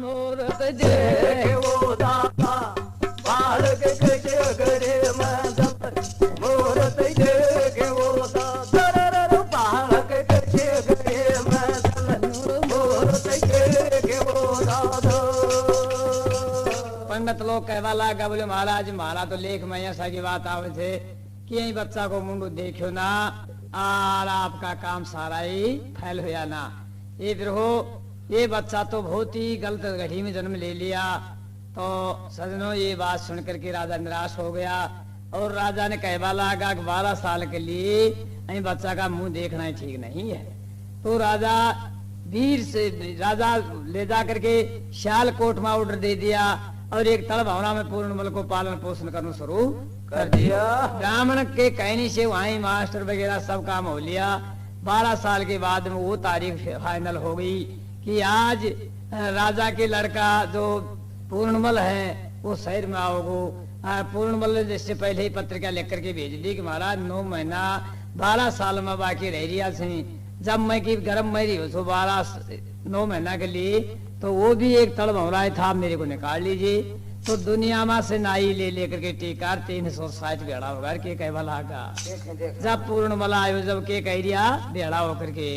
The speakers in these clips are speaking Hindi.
मूरत देखे वो दाता बालक कटे करे मूरत देखे वो दाता बालक कटे करे मूरत देखे वो दाता। पंडित लोग कहवा लागा बोले महाराज मारा तो लेख में ऐसा की बात आवे थे कि यही बच्चा को मुंडू देखो ना और आपका काम सारा ही फैल होया ना। ये फिर हो ये बच्चा तो बहुत ही गलत घड़ी में जन्म ले लिया। तो सजनों ये बात सुन करके राजा निराश हो गया और राजा ने कहवा लगा 12 साल के लिए अभी बच्चा का मुंह देखना ही ठीक नहीं है। तो राजा वीर से राजा ले जा करके सियालकोट में ऑर्डर दे दिया और एक तल भावना में पूर्णमल को पालन पोषण करना शुरू कर दिया। ब्राह्मण के कहने से वहीं मास्टर वगैरह सब काम हो लिया। 12 साल के बाद में वो तारीख फाइनल हो गई कि आज राजा के लड़का जो पूर्णमल है वो शहर में आओगो। पूर्णमल ने जिससे पहले ही पत्रिका लिख करके भेज दी कि महाराज 9 महीना 12 साल में बाकी रह रिया से जब मैं की गर्म में रही हो तो 9 महीना के लिए तो वो भी एक तड़ भवरा था मेरे को निकाल लीजिए। तो दुनिया में से नाई ले लेकर के टीकार 360 बेड़ा होगा के कह भला का जब पूर्णमल आयो जब के कह रिया बेड़ा होकर के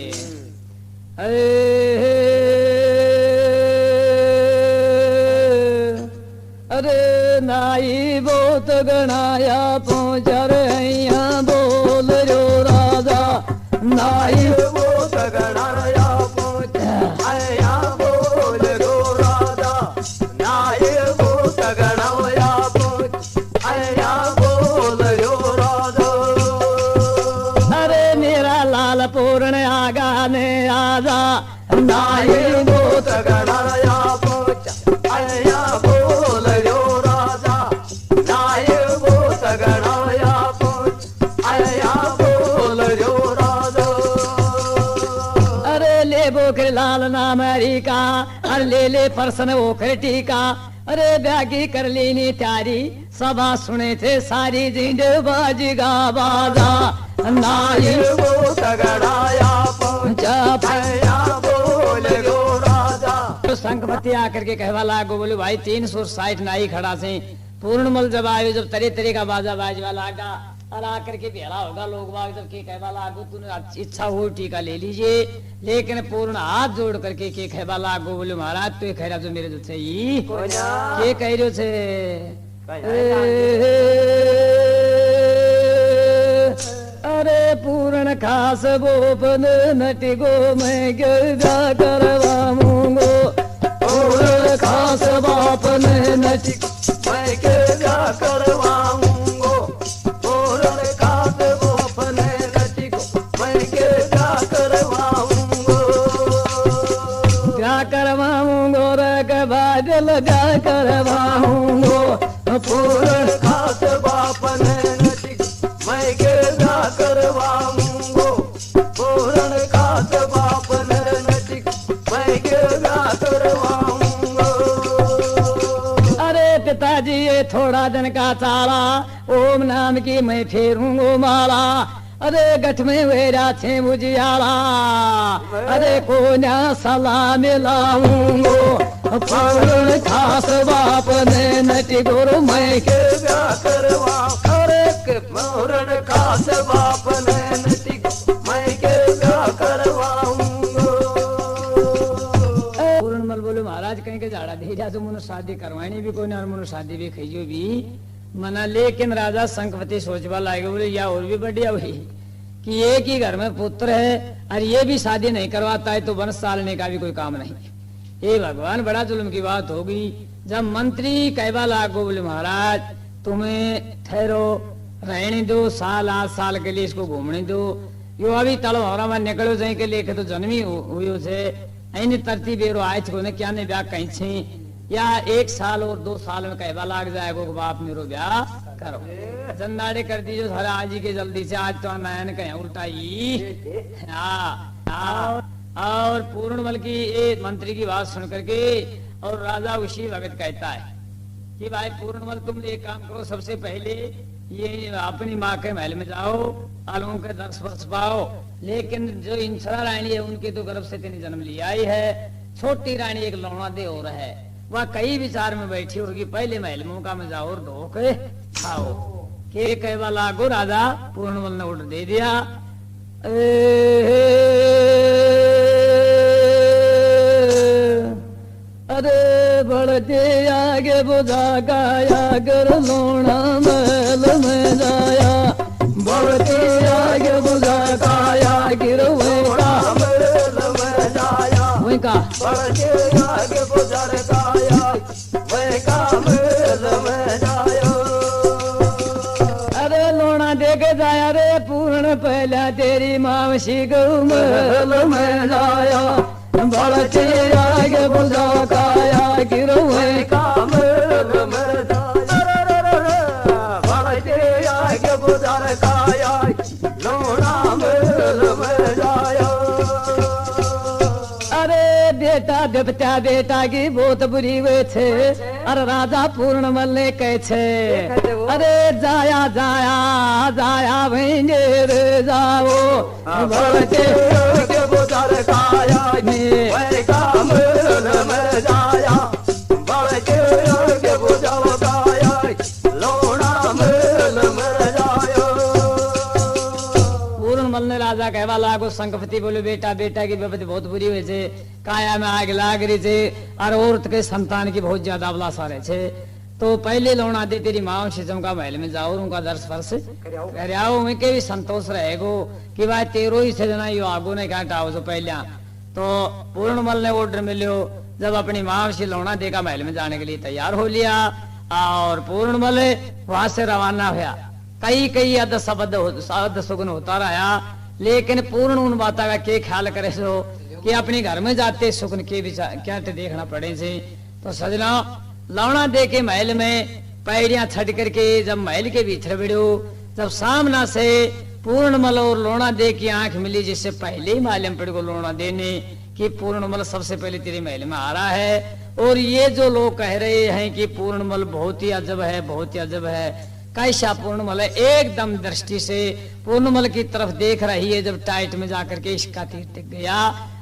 अरे नाई बहुत गणाया पहुंचर बोल रो राजा नाई बहुत गणाया पहुंचा बोल रो राजा नाई बहुत गणाया पहुंचा बोल रो राजा। अरे मेरा लाल पूर्ण आगा ने आजा नाई बहुत गणाया पहुंचा बोल रो राजा नाई बहुत गणाया पहुंचा बोल रो राजा। अरे ले बोकर लाल नाम का अरे ले परसन ओखर टीका अरे ब्यागी कर लेनी त्यारी सभा सुने थे सारी जिंद बाजीगा बाजा नाई बहुत गणाया पहुंचा बोल रो राजा। तो संघपति आकर के कहवा लागो बोले भाई 360 नाई खड़ा से पूर्णमल जब आयो जब तरह तरह का बाजा बाजवा लागा और आकर के भेड़ा होगा लोग बाग जब के कहवा लागो तूने इच्छा हो टीका ले लीजिए लेकिन पूर्ण हाथ जोड़ करके के कहवा लागो बोले महाराज तो कह रहा जो मेरे जो थे के कह रहे थे अरे पूर्ण खास बोपन नटी गो मैं गिरजा करवाऊंगो पूर्ण खास बापन नटी मैं गिरजा करवाऊंगो पूर्ण खास बापन नटी को मैं गिरजा करवाऊंगो क्या करवाऊंगो रग बादल जा करवाऊंगो पूर्ण खास बापन नटी मैं गिरजा करवाऊंगो पूर्ण खास बापन नटी मैं गिरजा करवाऊंगो। अरे पिताजी ये थोड़ा दिन का चाला ओम नाम की मैं फेरूंगो माला अरे गठ में वेरा थे मुझियाला अरे को ना सलाम मिलाऊंगो पूर्ण खास बापन नटी गुरु मैं गिरजा करवाऊं अरे पूर्ण खास बापन नटी मैं गिरजा करवाऊंगो। पूर्णमल बोले महाराज कहीं के झाड़ा दे जा तो मुनो शादी करवानी भी कोई ना और मुनो शादी भी खइयो भी मना। लेकिन राजा संघपति सोचवा लागे बोले या और भी बढ़िया हुई कि एक ही घर में पुत्र है और ये भी शादी नहीं करवाता है तो वंश सालने का भी कोई काम नहीं। ये भगवान बड़ा जुल्म की बात होगी। जब मंत्री कहवा लागो बोले महाराज तुम्हें ठहरो रहने दो 7-8 साल के लिए इसको घूमने दो यो अभी तलो हरा में निकलो जाए के लिए तो जन्मी हुई से ऐनी तरती बेरो आए थे क्या ने ब्याह कहीं छे या 1 साल और 2 साल में कहवा लाग जाएगा बाप मेरो ब्याह करो जन्नाड़े कर दीजिए हर आज ही के जल्दी से आज तो नयन कहीं उल्टाई। और पूर्णमल की एक मंत्री की बात सुन करके और राजा उसी वक्त कहता है कि भाई पूर्णमल तुम एक काम करो सबसे पहले ये अपनी माँ के महल में जाओ आलू के 10 वर्ष पाओ लेकिन जो इंसरा रानी है उनके तो गर्भ से तेने जन्म लिया ही है छोटी रानी एक लौना दे और है, वह कई विचार में बैठी होगी, पहले महल मौका में जाओ और धो के खाओ। के कहवा लागो राजा पूर्णमल ने ऑर्डर दे दिया। अरे बढ़ते आगे बुझा गाया कर लोना महल में जाया, बढ़ते आगे बुझा गाया गिर लोना महल में जाया, वही का बढ़ते आगे बुझा गाया वही का महल में जाया। अरे लोना देके जाया रे पूर्ण पहला तेरी मावशी गौ महल में जाया, बढ़ते आगे बुझा काया गिरोए काम में जाया, बढ़ते आगे बुझा काया लोना में जाया। अरे बेटा देवता बेटा की बहुत बुरी हुए थे, अरे राजा पूर्णमल ने कहे थे अरे जाया जाया जाया भेंगे रे जाओ, बढ़ते आगे बुझा काया वही काम में जाया, बढ़ते आगे बुझा काया लोना में जाया। पूर्णमल ने राजा कहवा लागो संकपति बोले बेटा बेटा की विपत्ति बहुत बुरी हुई है, काया में आग लाग रही थे और औरत के संतान की बहुत ज्यादा अवलासा रहे थे। तो पहले लोना दे तेरी माँ से चमका महल में जाओ, उनका दर्श स्पर्श कराओ, मैं के भी संतोष रहेगो कि भाई तेरो ही से जना यो आगो ने काटाओ जो पहले। तो पूर्णमल ने ऑर्डर मिलो, जब अपनी माँ से लोना देगा महल में जाने के लिए तैयार हो लिया और पूर्णमल वहां से रवाना हुआ। कई कई अद सुगन होता रहा, लेकिन पूर्ण उन बात का के ख्याल करे सो कि अपने घर में जाते सुगन के विचार क्या देखना पड़े से। तो सजना लौना दे के महल में पैड़ियां छड़ करके जब महल के भीतर भिड़ो, जब सामना से पूर्णमल और लोना दे की आंख मिली, जिससे पहले ही मालूम पड़ गो लोना देने कि पूर्णमल सबसे पहले तेरे महल में आ रहा है। और ये जो लोग कह रहे हैं कि पूर्णमल बहुत ही अजब है, बहुत ही अजब है, कैसा पूर्णमल है, एकदम दृष्टि से पूर्णमल की तरफ देख रही है। जब टाइट में जाकर के इसका तीर टिक गया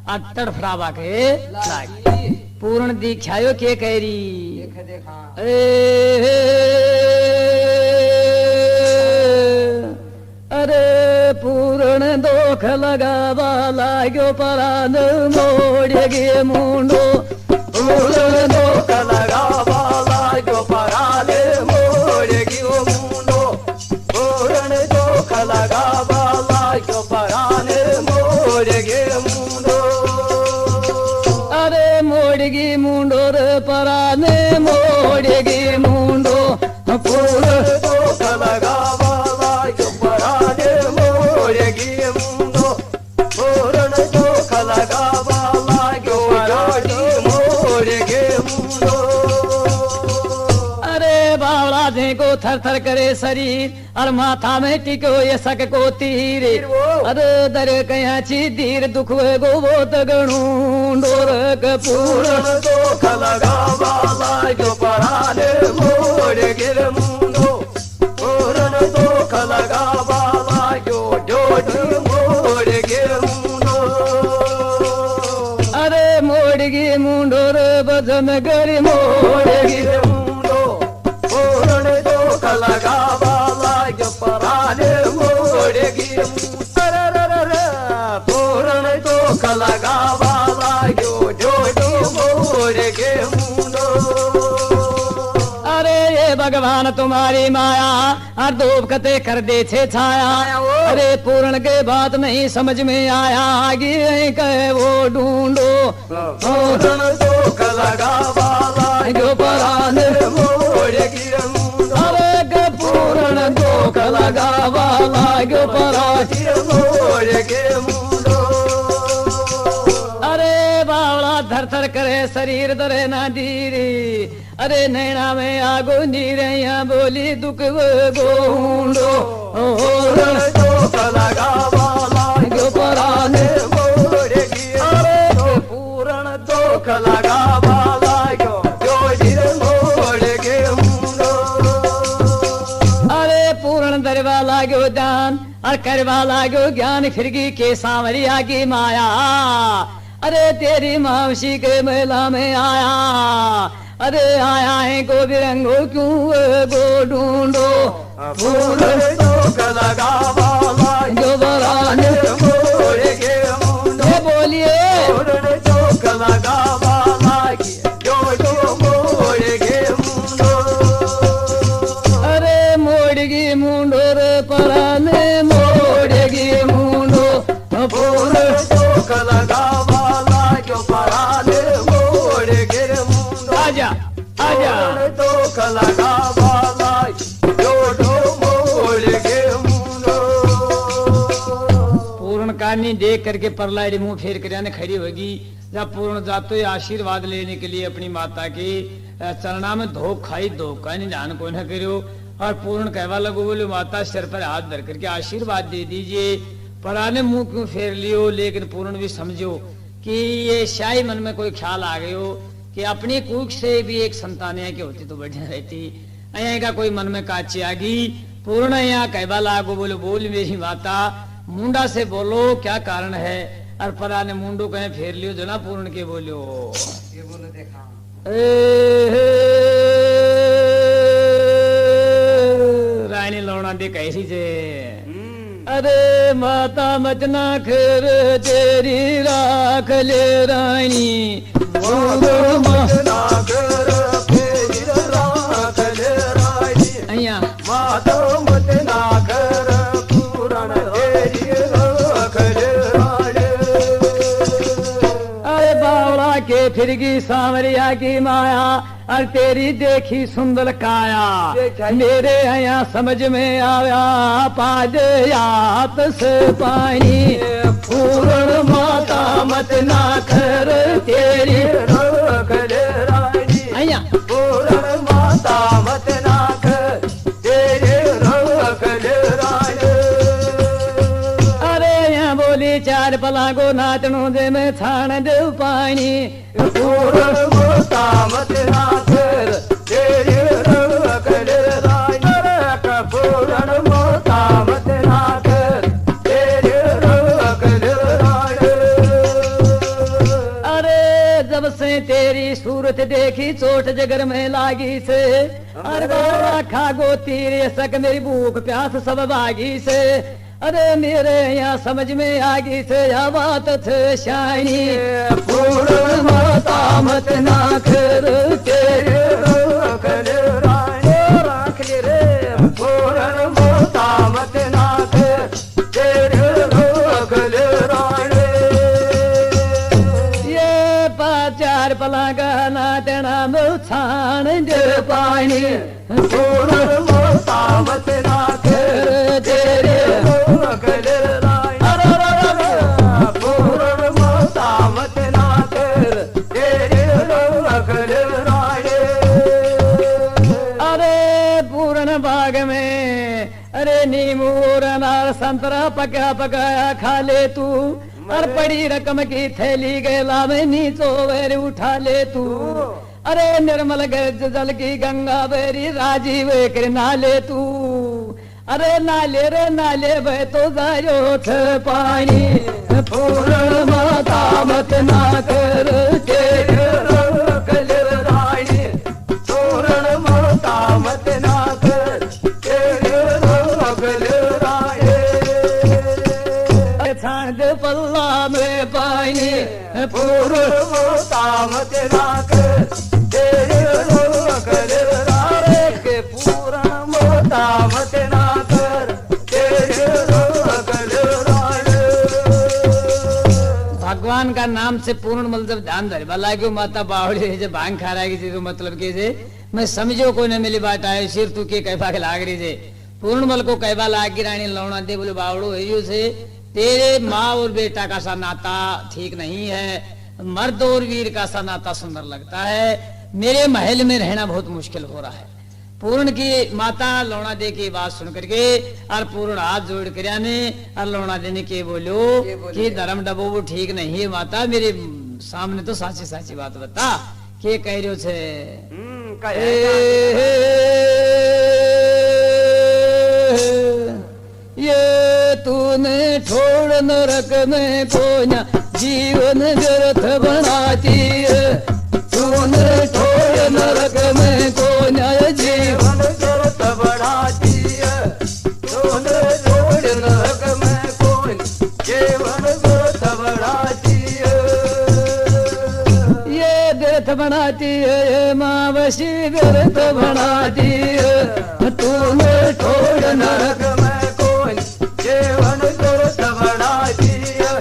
और तड़फड़ावा के लागी पूर्ण दिखायो के कह रही अरे पूर्ण दोख लगावा लाग्यो परान मोड़ गे मुंडो, पूर्ण दोख लगावा लाग्यो परान मोड़ गे मुंडो, पूर्ण दोख लगावा लाग्यो परान मोड़ गे मुंडो। अरे मोड़गी मुंडो रे पराने मोड़गी मुंडो, पूर्ण दोख लगावा लाग्यो पराने मोड़गी मुंडो, पूर्ण दोख लगावा लाग्यो पराने मोड़गी मुंडो। अरे बावड़ा दे को थर थर करे शरीर और माथा में टिको ये सक को तीर, अरे दर कया ची धीर दुख गो बहुत गणू डोरक पूर्ण दोख लगावा लाग्यो पराने मोड़गी मुंडो, पूर्ण दोख लगावा लाग्यो डोडी मोड़गी मुंडो। अरे मोड़गी मुंडो रे बजन गरी मोड़गी मुंडो, पूर्ण दोख लगावा लाग्यो पराने मोड़गी पूर्ण दोख लगावा लाग्यो डोडी मोड़गी मुंडो। अरे ये भगवान तुम्हारी माया और धूप कते कर दे छे छाया, अरे पूर्ण के बात नहीं समझ में आया, आगे कहे वो ढूंढो, पूर्ण दोख लगावा लाग्यो पराने मोड़गी मुंडो, अरे पूर्ण दोख लगावा लाग्यो पराने मोड़गी मुंडो। अरे बावड़ा थर थर करे शरीर दरे ना धीरे, अरे नैना में आगो नीरैया बोली दुख गोंडो, पूर्ण दोख लगावा लाग्यो पराने मोड़गी, अरे पूर्ण दोख लगावा लाग्यो डोडी मोड़गी मुंडो। अरे पूर्ण दरवा लाग्यो दान और करवा लाग्यो ज्ञान, फिरगी के सांवरिया की माया अरे तेरी मावशी के मेला में आया, अरे आया है को बिरंगो क्यों गो ढूंढो पूर्ण चौक लगावाला जो बराने मोड़ेगे मुंडो ये बोलिए पूर्ण चौक लगावाला जो मोड़ेगे मुंडो अरे मोड़गी मुंडो रे पराने मोड़गी मुंडो पूर्ण चौक लगावाला जो पराने मोड़ेगे मुंडो आजा आजा पूर्ण चौक लगावाला पूर्ण कहानी देख करके परलाड़ी मुंह फेर कर खड़ी होगी। जब पूर्ण जातो आशीर्वाद लेने के लिए अपनी माता के चरणा में धोख खाई, धोखा नहीं ध्यान को न करो। और पूर्ण कहवा लगो बोले माता सिर पर हाथ धर करके आशीर्वाद दे दीजिए। पराने मुंह क्यों फेर लियो, लेकिन पूर्ण भी समझो कि ये शाही मन में कोई ख्याल आ गयो कि अपनी कूक से भी एक संतान की होती तो बढ़िया रहती। यहाँ का कोई मन में काची आ गई। पूर्ण यहाँ कहवा लागो बोले बोल मेरी माता मुंडा से बोलो क्या कारण है। और परा ने मुंडो कहे फेर लियो जना पूर्ण के बोलो ये बोलो देखा रानी लौना दे कैसी जे अरे माता मचना खर तेरी राख ले रानी અહીંયા अरे बावड़ा के फिरगी सांवरिया की माया और तेरी देखी सुंदर काया मेरे यहाँ समझ में आया पादे यात से पानी पूर्ण माता मत ना कर तेरी અહીંયા पूर्ण माता मत ना कर तेरे अरे यहाँ बोली चार पलागो नाचनो दे में छाण दे पानी पूर्ण माता मत ना कर तेरे पूर्ण माता मत ना कर तेरे अरे जब से तेरी सूरत देखी चोट जगर में लागी से अरे बाबा खागो तीर सक मेरी भूख प्यास सब बागी से अरे मेरे यहाँ समझ में आगी से या बात थे शानी पूर्ण माता मत ना कर तेरे राख ले रे पूर्ण माता मत ना कर तेरे ये चार पलागा नाचना छाण दे पानी पूर्ण माता मत ना कर तेरे पूर्ण माता मत ना कर तेरे अरे पूर्ण बाग में अरे नींबू और अनार संतरा पका पकाया खा ले तू और पड़ी रकम की थैली गैला में नीचो वेर उठा ले तू अरे निर्मल गज जल की गंगा बेरी राजीव कर नाले तू अरे नाले रे नाले बह तो जायो थे पानी पूर्ण माता मत ना कर तेरे पूर्ण माता मत ना कर तेरे छाण दे पल्ला में पानी पूर्ण माता मत ना कर तेरे पूर्ण माता मत ना कर तेरे भगवान का नाम से पूर्ण मतलब ध्यान धरे भला क्यों माता बावड़ी जब भांग खा रहा है मतलब के से मैं समझो कोई न मिली बात आए सिर तू के कहवा के लाग रही से पूर्ण मल को कहवा लाग की रानी लौना दे बोले बावड़ो है से तेरे माँ और बेटा का सा नाता ठीक नहीं है, मर्द और वीर का सा नाता सुंदर लगता है, मेरे महल में रहना बहुत मुश्किल हो रहा है। पूर्ण की माता लौना दे की बात सुन करके और पूर्ण हाथ जोड़ कर ने और लौना देने के बोलो कि धर्म डबो वो ठीक नहीं है माता, मेरे सामने तो साची साची बात बता के कह रहे छे। ये तूने छोड़ नरक में को जीवन व्यर्थ बनाती है तूने छोड़ नरक में को न्याय जीवन व्यर्थ बनाती है तूने छोड़ नरक में कोई जीवन व्यर्थ बनाती है ये व्यर्थ बनाती है ये मावशी व्यर्थ बनाती है तूने छोड़ नरक में कोई जीवन व्यर्थ बनाती है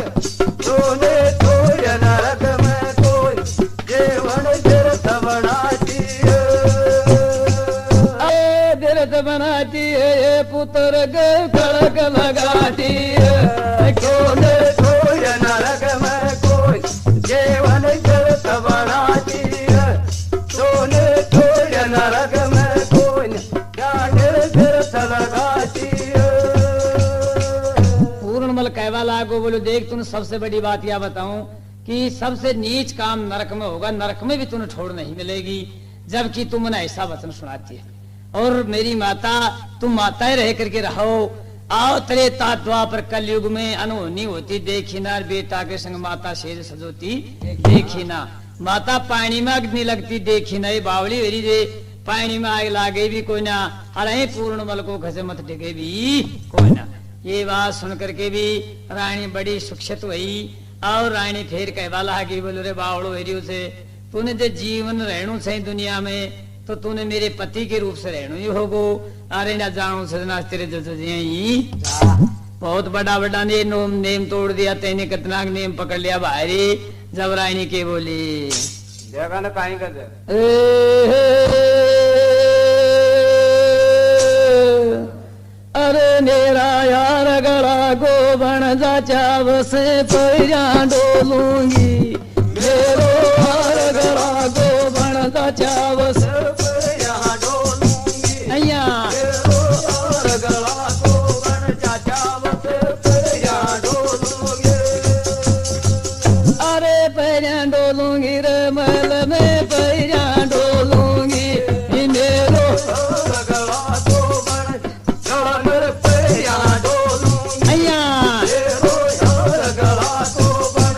तूने छोड़ नरक में कोई जीवन व्यर्थ बनाती है व्यर्थ बनाती है ये पुत्र के कड़क लगाती है तूने छोड़ नरक में कोई जीवन व्यर्थ बनाती है तूने छोड़ नरक में कोई ज्ञान व्यर्थ लगाती है पूर्णमल कहवा लागो बोलो देख तूने सबसे बड़ी बात यह बताऊं कि सबसे नीच काम नरक में होगा नरक में भी तूने छोड़ नहीं मिलेगी जबकि तुम ने ऐसा वचन सुनाती है और मेरी माता तुम माताएं रह करके रहो आओ त्रेता द्वापर कलयुग में अनहोनी होती देखी ना बेटा के संग माता शेर सजोती देखी ना माता पानी में अग्नि लगती देखी ना ये बावली वेरी दे पानी में आग लागे भी कोई ना अरे पूर्णमल को घसे मत डिगे भी कोई ना ये बात सुन करके भी रानी बड़ी सुक्षित हुई और रानी फिर कहवा लगी बोलो रे बावड़ो वेरी से तूने जो जीवन रहनु सही दुनिया में तो तूने मेरे पति के रूप से रहनु ही होगो अरे ना जानू सजना तेरे ही बहुत बड़ा बड़ा नेम तोड़ दिया तेने कितना नेम पकड़ लिया भाई जब रानी के बोली देखा ना कहीं कर दे अरे मेरा यार गड़ा गो बन जा चाव से पैरा डोलूंगी मेरो यार गड़ा गो बन जा चाव से पैरा डोलूंगी अय्या यार गड़ा को बन जा चाव से पैरा डोलूंगी अरे पैरा डोलूंगी रे महल में पैरा डोलूंगी मेरो गड़ा को बन गड़ा मेरे पैरा डोलूंगी अय्या मेरो यार गड़ा को बन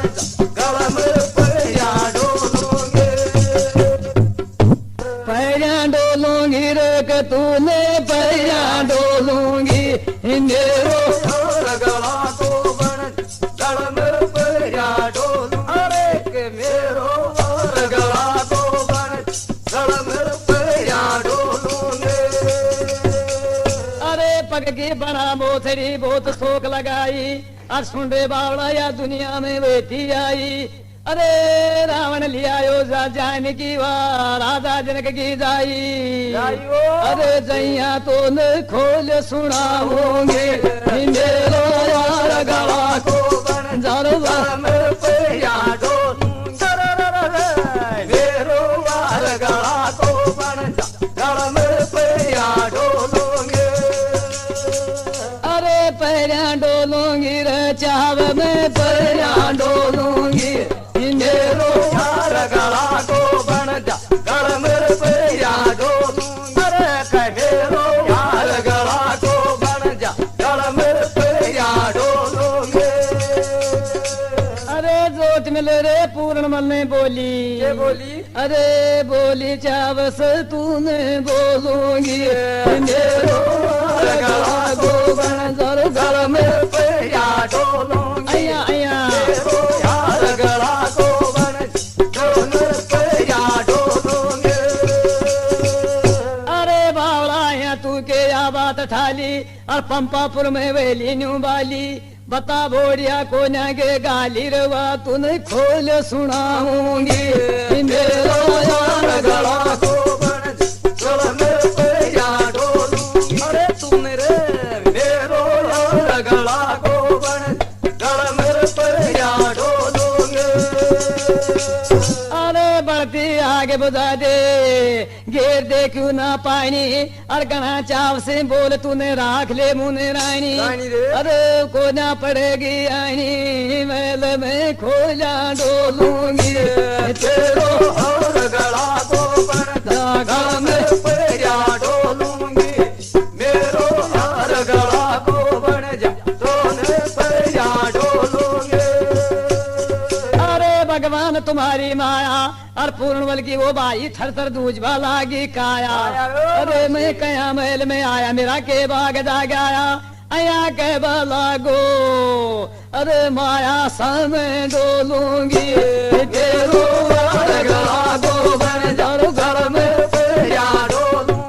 गड़ा मेरे पैरा डोलूंगी पैरा डोलूंगी रे के तूने पैरा डोलूंगी मेरो यार गड़ा को बन गड़ा मेरे पैरा डोलूंगी अरे के मेरो यार गड़ा को बन गड़ा मेरे पैरा डोलूंगी अरे पग की बना मोथरी बहुत शोक लगाई और सुन रे बावड़ा या दुनिया में बेटी आई अरे रावण लिया यो जान की वार राजा जनक की जाई जाइयो। अरे जैया तो न खोल सुनाऊंगे मेरो यार गला को जरवा गड़ा मेरे पैरा डोलूंगी मेरो यार गड़ा को बन गड़ा मेरे पैरा डोलूंगी अरे पैरा डोलूंगी रे चाव में पैरा डोलूंगी मेरो यार गड़ा को बन गड़ा मेरे पैरा डोलूंगी अरे कह मेरो यार गड़ा को बन गड़ा मेरे पैरा डोलूंगी अरे जोत मिल रे पूर्णमल ने बोली ये बोली अरे बोली चावस तूने बोलूंगी मेरो गला गोबन जर गल में पैरा डोलूंगी अया अया मेरो यार गड़ा को बन गड़ा मेरे पैरा डोलूंगी अरे बावड़ा या तू के या बात ठाली और पंपापुर में वेली न्यू बाली बता बोरिया को नागे गाली रवा तूने खोल सुनाऊंगी मेरो यार गला को बन गड़ा मेरे पैरा डोलूंगी अरे तूने रे मेरो यार गड़ा को बन गड़ा मेरे पैरा डोलूंगी अरे बढ़ती आगे बुझा दे घेर दे क्यों ना पानी और गणा चाव से बोल तूने राख ले मुने रानी रानी रे। अरे को ना पड़ेगी आनी मैल में खोजा डोलूंगी तेरो और गड़ा को बन धागा में मेरे पैरा डोलूंगी मेरो यार गड़ा को बन तूने पैरा डोलूंगी तुम्हारी माया और पूर्ण बल की वो भाई थर थर दूजवा लागी काया। अरे मैं कया महल में आया मेरा के बाग जा गया अया के लागो। अरे माया समय डोलूंगी तेरो लागो बन जाओ घर में या डोलूं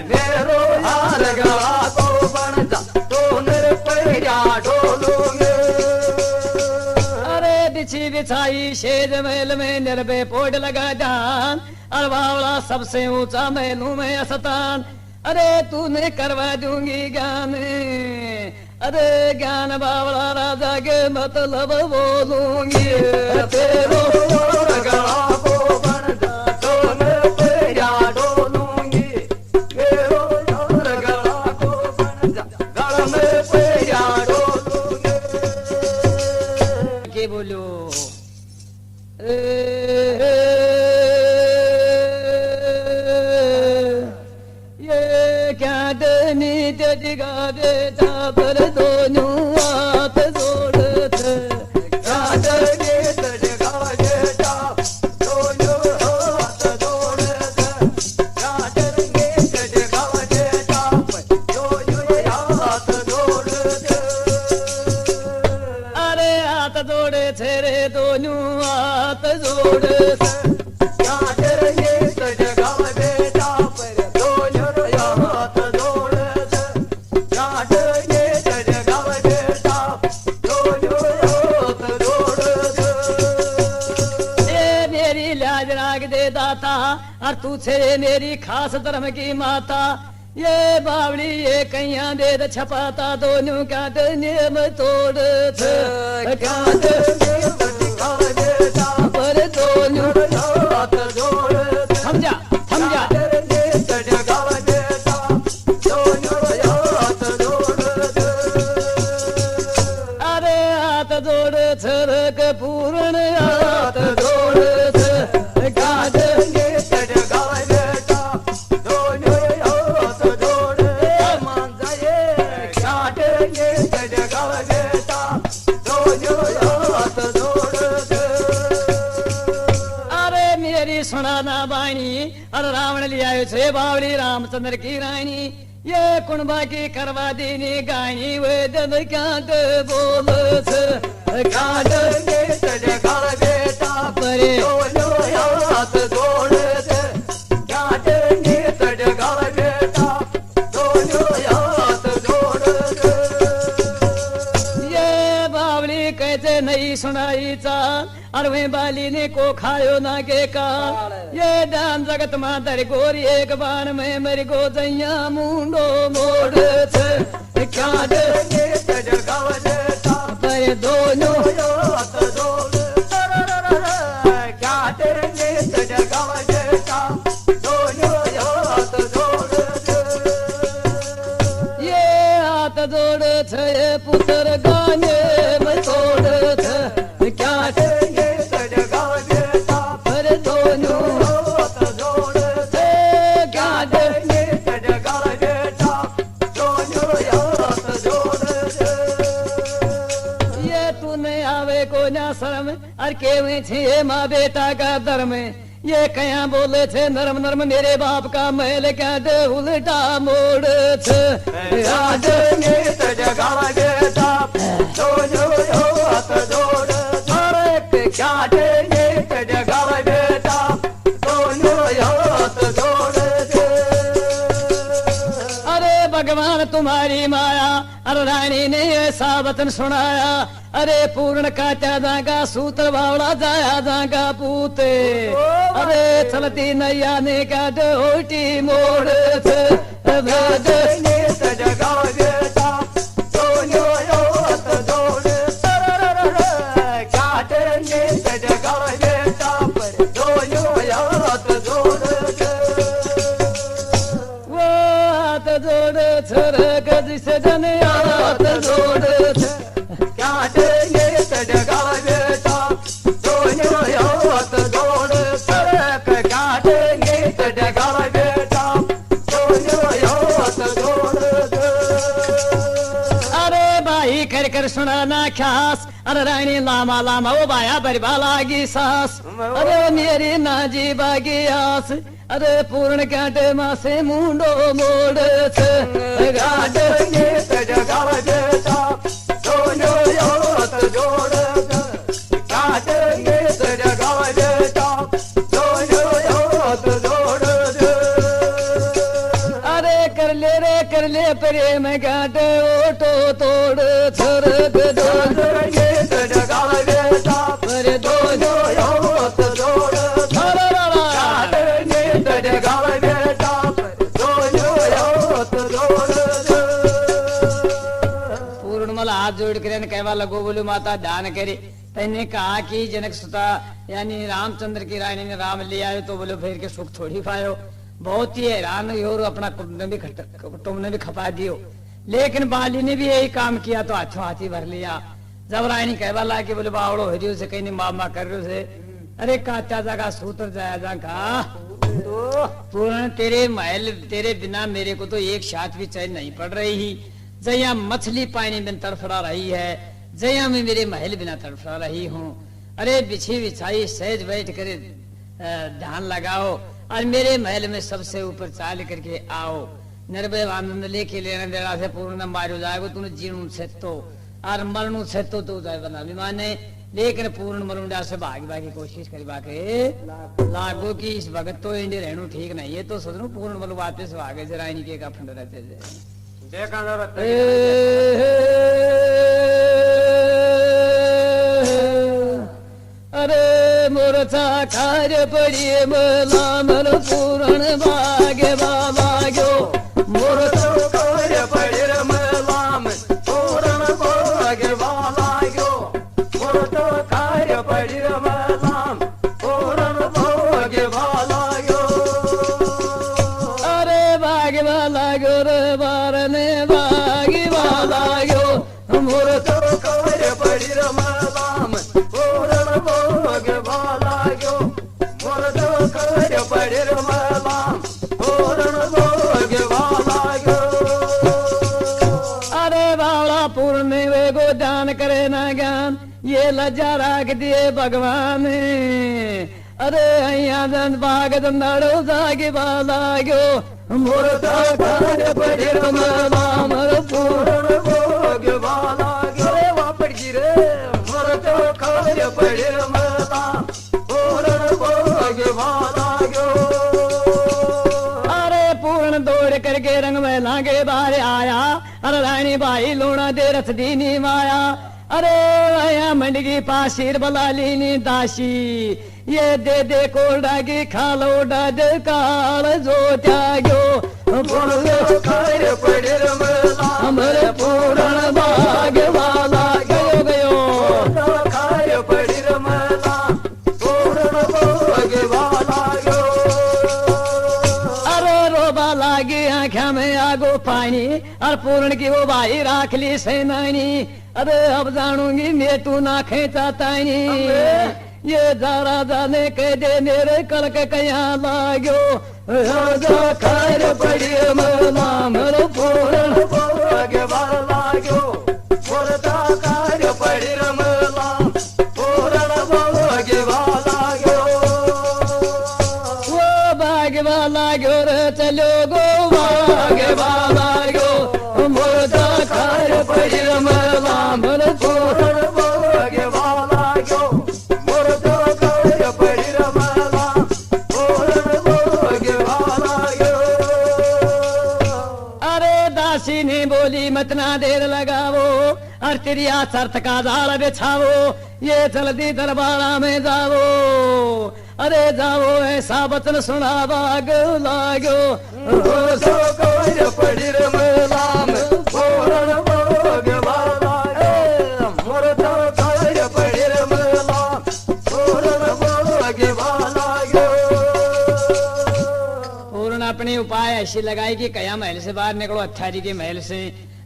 मेरो हार गला को बन जा तो निरपैया डोलूंगे। अरे बिछी बिछाई शेज महल में निर्भय पोट लगा जान और बावला सबसे ऊंचा महलू में अस्तान। अरे तूने करवा दूंगी ज्ञान अरे ज्ञान बावला राजा के मतलब बोलूंगी तेरो गला को बन जा तो निरपैया डोलूंगी मेरो हार गला को बन जा गला में पैया डोलूंगे। के बोलो ये क्या डनी जगा देता पर दोनों हाथ जोड़ते राजने तड़का देता दोनों हाथ जोड़ते राजने तड़का देता दोनों हाथ जोड़ते। अरे हाथ जोड़े थे रे दोनों हाथ जोड़े राजने तड़का देता पर दोनों हाथ जोड़ते राजने तड़का देता दोनों हाथ जोड़ते। ये मेरी लाज राग दे दाता और तू छे मेरी खास धर्म की माता। ये बावड़ी ये कैया दे द छपाता दोनों का नियम तोड़ थे पर दोनों हाथ जोड़ते समझा समझा अरे हाथ जोड़े छरक पूर्ण हाथ जोड़े थे गाज अरे मेरी सुनाना बाणी और रावण लिया छे बावली रामचंद्र की रानी। ये कुणबा की करवा दीनी गायनी वे जन क्या बोल काट परे ये बावली कहते नहीं सुनाई चाल और वे बाली ने को खायो ना के काल। ये डान जगत मातर गोरी एक बाण में मेरी गोजैया मुंडो मोड़ थे क्या पर दोनों ये हाथ जोड़े थे पुत्र गाने में तोड़ थे क्या पर दोनों ये तूने आवे को ना शर्म और केवे छे माँ बेटा का धर्म। ये कया बोले थे नरम नरम मेरे बाप का महल क्या दे उल्टा मोड़ थे अरे भगवान तुम्हारी माया अरे रानी ने ऐसा वचन सुनाया। अरे पूर्ण काटा जागा सूत्र बावड़ा जाया जागा पूते। अरे चलती नैया ने काट होटी मोड़ थे वो हाथ जोड़े छरक जिसे जन हाथ जोड़े थे अरे भाई कर कर सुनाना ख्यास अरे रानी लामा लामा वो बाया परिबाला की सास अरे मेरी नाजी बागी आस अरे पूर्ण काटे मासे मुंडो मोड़ से गाटे गीत जगाव देता दोनो योत जोड़ गाटे गीत जगाव देता दोनो योत जोड़ अरे कर ले प्रेम गाटे ओटो तोड़ छरक दो गीत जगाव देता पर दोनो योत जोड़ गाटे गीत जगाव देता दोनो योत जोड़ पूर्णमल हाथ जोड़ कर कहवा लगो बोलो माता ध्यान करे तैने कहा कि जनक सुता यानी रामचंद्र की रानी ने राम ले आयो तो बोलो फिर के सुख थोड़ी पायो बहुत ही हैरान हुई और अपना कुटुंब ने भी खपा दियो लेकिन बाली ने भी यही काम किया तो हाथों हाथी भर लिया जब रानी कहवा ला के बोले बावड़ो हरियो से कहीं मामा कर रहे से अरे काचा जागा सूत्र जाया जा कहा पूर्ण तेरे महल तेरे बिना मेरे को तो एक साथ भी चैन नहीं पड़ रही ही जया मछली पानी में तड़फड़ा रही है जया में मेरे महल बिना तड़फड़ा रही हूँ अरे बिछी बिछाई सहज बैठ कर ध्यान लगाओ और मेरे महल में सबसे ऊपर चाल करके आओ निर्भय आनंद लेके लेना देना से पूर्ण मारो जाएगा तूने जीणु से तो और मरणु से तो जाए बना विमाने लेकिन पूर्ण मरुंडा से भाग की कोशिश करवा के लागो की इस भगत तो इंडिया रहनु ठीक नहीं है तो सोचू पूर्ण मरु वापस भागे से रानी के का फंड रहते देखा अरे मोरचा कार्य पड़िए मलामल पूर्ण भागे बागो मोर तो कार्य पड़िर मलाम पूर्ण भाग्य वालायो मोर तो कार्य पड़िर मलाम पूर्ण भाग्य वालायो अरे भागे वालागो रे बारने भागे वालागो मोर तो कार्य पड़िर मलाम पूर्ण भाग्य वालायो मोर तो कार्य पड़िर मलाम पूर्ण भाग्य वालायो अरे बावड़ा पूर्ण वे गो दान करे ना ज्ञान ये लज्जा राख दिए भगवान अरे अया दंद बाग दंदाड़ो जागे बालागो मोर तो कार्य पड़िर मलाम पूर्ण भाग्य वालायो रे वापड़ गिरे मोर तो कार्य पड़िर मलाम पूर्ण भाग्य वालायो अरे पूर्ण दौड़ करके रंग में लागे बाहर आया अरे रानी भाई लूणा दे रथ दीनी माया अरे आया मंडगी पाशीर बलाली नी दासी ये दे कोड़ा की खालो डद काल जो त्यागो पूर्ण कार्य पड़िर मलाम हमरे पूर्ण भाग वाला गयो गयो कार्य पड़िर मलाम पूर्ण भाग्य वालायो अरे रोबा लागे आंखा में आगो पानी और पूर्ण की वो भाई राख ली सेनानी अरे अब जानूंगी मैं तू ना खेचा तानी ये जारा जाने के दे मेरे कलक कया लागो राजा खैर पड़ी मलाम पूर्ण भाग्य वालायो मोर तो कार्य पड़िर मलाम पूर्ण भाग्य वालायो वो भाग वाला गो रे चलो गो भाग वाला गो मोर तो खैर पड़ी मलाम पूर्ण भाग्य वालायो मोर तो कार्य पड़िर मलाम पूर्ण भाग्य वालायो अरे दासी ने बोली मत ना देर लगावो और तिरिया सर्थ का जाल बिछावो ये जल्दी दरबारा में जाओ अरे जाओ ऐसा वचन सुना बाग लागो मोर तो कार्य पड़िर मलाम पूर्ण भाग्य वालायो मोर तो कार्य पड़िर मलाम पूर्ण भाग्य वालायो पूर्ण अपने उपाय ऐसी लगाई कि कया महल से बाहर निकलो अठारी के महल से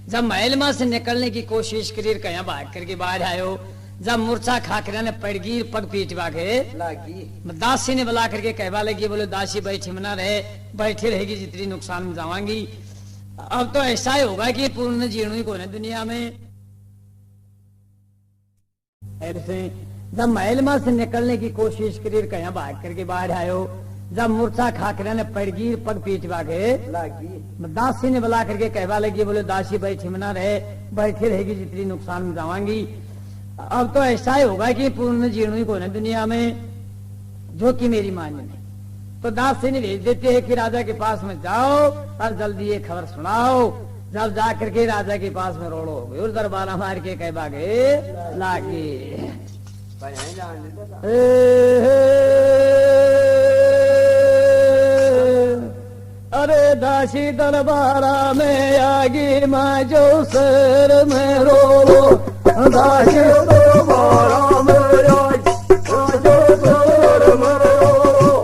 जब महल में से निकलने की कोशिश करी कया भाग करके बाहर आयो जब मूर्छा खाकर ने पड़गी पग पीटवा के लागी दासी ने बुला करके कहवा लगी बोले दासी बैठी मना रहे बैठी रहेगी जितनी नुकसान में जावांगी अब तो ऐसा ही होगा कि पूर्ण जीणु ही को दुनिया में ऐसे जब महल में से निकलने की कोशिश करी कहीं भाग करके बाहर आयो, जब मूर्छा खाकर ने पैरगीर पग पीटवा के दासी ने बुला करके कहवा लगी, बोले दासी बैठी मना रहे, बैठी रहेगी जितनी नुकसान में जावांगी। अब तो ऐसा ही होगा कि पूर्ण जीर्ण को न दुनिया में, जो कि मेरी मान नहीं। तो दासी ने भेज देते है कि राजा के पास में जाओ और जल्दी ये खबर सुनाओ। जब जा करके राजा के पास में रोड़ो हो गई और दरबारा मार के कहवा गए लागे। अरे दासी दरबारा में आगी माँ जो सर में रो, दासी दरबारा में आगी जो सर में रो,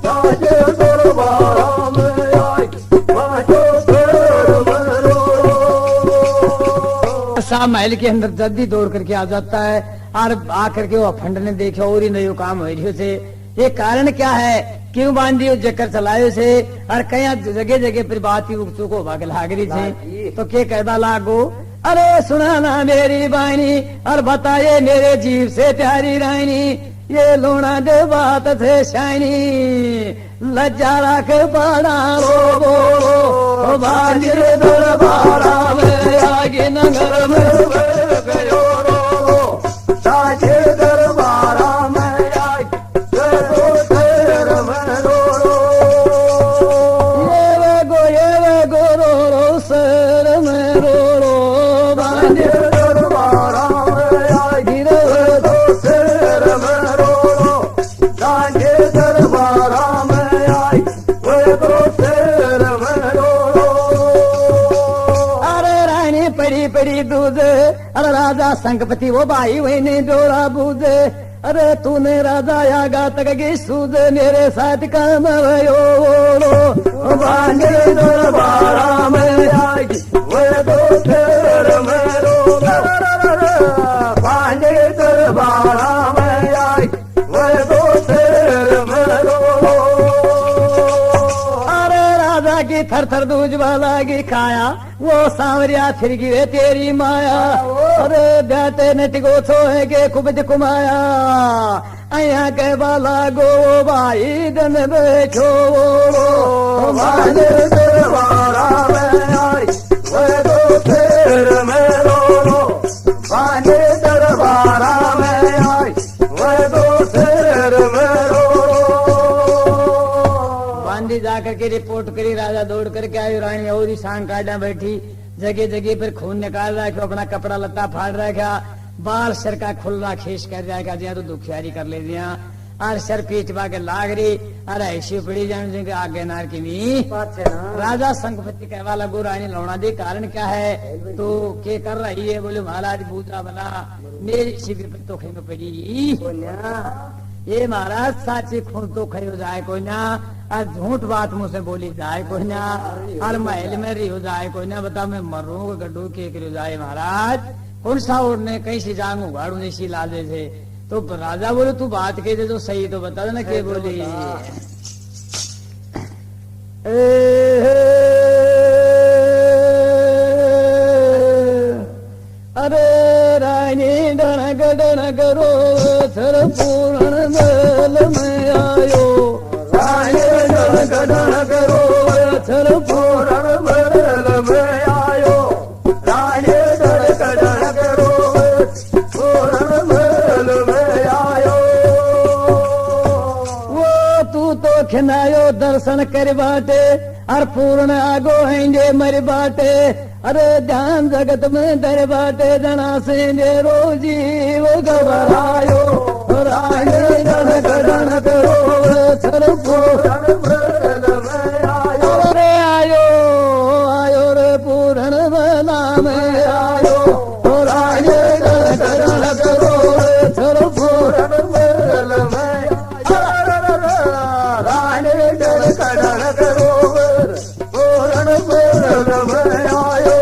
दासी दरबारा में आगी जो सर में रो। सा महल के अंदर जल्दी दौड़ करके आ जाता है और आकर के वो अफंड ने देखा और ही नयो काम हो रही से। ये कारण क्या है, क्यों बांधी उस चक्कर चलायो से और कहीं जगह जगह पर बात ही उगतों को भाग लाग रही थी। तो के कहना लागो, अरे सुना ना मेरी बानी और बताइए मेरे जीव से प्यारी रानी, ये लोना दे बात थे शाइनी लज्जा रख बड़ा रो बोलो, बांधी दरबारा में आगे नगर में गयो रो, साजे दरबारा में पड़ी दूध। अरे राजा संगपति वो भाई वही नहीं डोरा बूझ। अरे तूने राजा यागा तक की सूद मेरे साथ काम भयो बांधे दरबारा में आगी वो दो फेर में रो, बांधे दरबारा में आगी वो दो फेर में रो। अरे राजा की थर थर दूज वाला की खाया वो सांवरिया फिर गिरे तेरी माया। अरे ब्याते नटिको छोए के कुबज कुमाया अया के बाला गो भाई दन बैठो दरबारा में आई वो दो फेर में रो, बांधे दरबारा में आई वो दो फेर में रो। बांधी जाकर के रिपोर्ट करी, राजा दौड़ करके आई, रानी और सांग काटा बैठी, जगह जगह पर खून निकाल रखा, अपना कपड़ा लत्ता फाड़ रखा, बाल सर का खुलना खींच कर जाएगा दिया तो दुखियारी कर ले दिया और सर पीटवा के लाग रही। अरे ऐसी पड़ी जान के आगे नार की नहीं। राजा संगपति कहवा लगो, रानी लौड़ा दे कारण क्या है तो के कर रही है। बोले महाराज बूझा बना मेरी शिविर पर तो खेमे पड़ी, ये महाराज साची खून तो खई हो जाए कोई ना, और झूठ बात मुझसे बोली जाए कोई ना, और महल में रही हो जाए कोई ना। बता मैं मरूंगा गड्ढू के हो जाए महाराज, कौन सा उड़ने कैसी जांग उगाड़ू जैसी लादे थे। तो राजा बोले तू बात कह दे तो सही तो बता देना के बोली। अरे रानी डनक डनक रो थर पूर्ण मेल में आयो, रानी डनक डनक रो थर पूर्ण मेल में आयो, रानी डनक डनक रो पूर्ण मेल में आयो। वो तू तो खिनायो दर्शन कर बाटे और पूर्ण आगो हैंगे मर बाटे। अरे ध्यान जगत में दर बाटे जना से रोजी वो घबरायो, रानी डनक डनक रो थर पूर्ण मेल में आयो। रे आयो आयो रे पूर्ण मेला में आयो, रानी डनक डनक रो थर पूर्ण मेल में रानी डनक डनक रो पूर्ण मेल में आयो।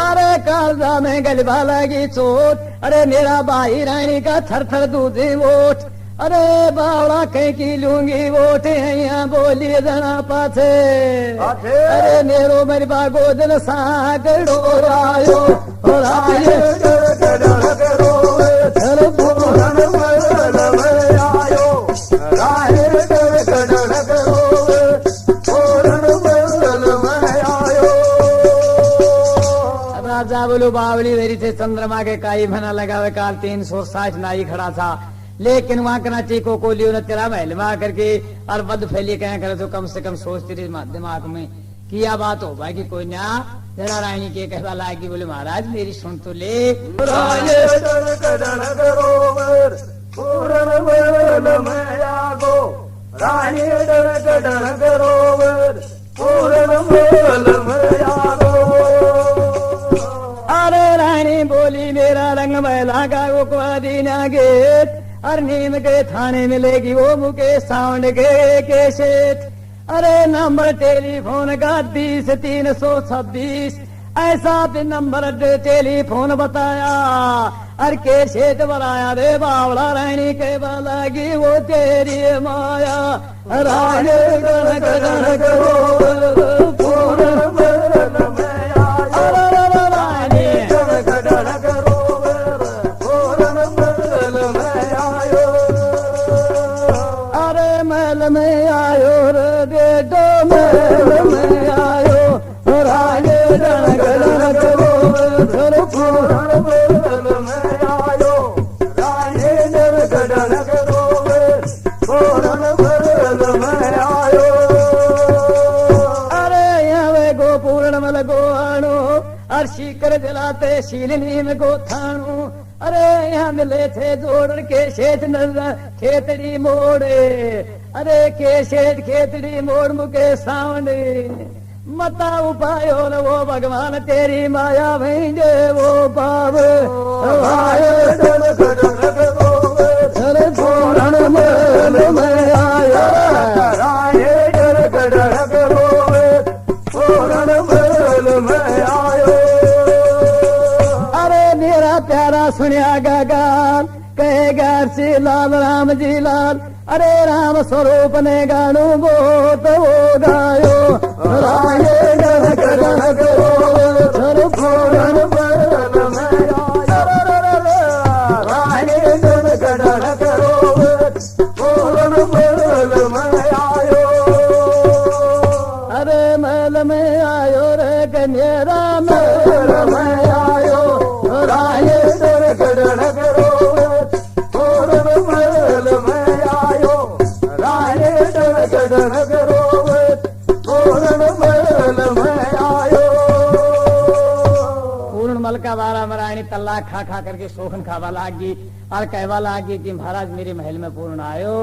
अरे कालजा में गलबा लगी चोट, अरे मेरा भाई रानी का थर थर दूधी वोट। अरे बावड़ा कहीं की लूंगी वोट यहाँ बोली जना पाथे। अरे मेरो मेरी बागो दिल सागड़ो रायो, रायो चल पूरण महल में आयो रानी गड़गड़ रोवे पूरण महल में आयो। राजा बोलो बावली धरी थे चंद्रमा के काई भना लगावे काल 360 नाई खड़ा था, लेकिन वहां कना टीको को लियो न तेरा महल में आकर के और बद फैली कह करे तो कम से कम सोच तेरे दिमाग में किया बात हो भाई कि कोई ना जरा रानी के कहवा लागी। बोले महाराज मेरी सुन तो ले। रानी अरे रानी बोली मेरा रंग मैला का वो दीना गेट और नीम के थाने मिलेगी वो मुकेश साउंड के सेठ। अरे नंबर टेलीफोन का 20-326 ऐसा भी नंबर टेलीफोन बताया और के सेठ बनाया रे बावड़ा रानी के बालागी वो तेरी माया रानी में आयो रे बेटो महल में आयो राजे जनक जनक रोवे पूरण महल में आयो राजे जनक जनक रोवे पूरण महल में आयो। अरे यहाँ गो पूर्ण मल गो आणो और शिकर जलाते शीलनी में गो थाणू। अरे यहाँ मिले थे जोड़ के शेठ खेतड़ी मोड़े अरे के शेठ खेतड़ी मोड़ मुके सावने मता उपायो न वो भगवान तेरी माया भेंगे वो पाव पूरण महल में आया राये गड़गड़ रोवे पूरण महल में आयो। अरे मेरा प्यारा सुनिया गान कहेगा श्री लाल राम जी लाल। अरे राम स्वरूप ने गानू बहुत वो गायो राये जनक जनक रोवे पूरण महल में आयो राये जनक जनक रोवे पूरण महल में आयो। अरे महल में आयो रे कन्या महल में आयो राये जनक जनक रोवे पूरण महल में आयो राये जनक जनक रोवे पूरण महल में आयो। पूर्ण मल का बारा मरायणी तल्ला खा खा करके शोखन खावा लागी और कहवा लागी कि महाराज मेरे महल में पूर्ण आयो।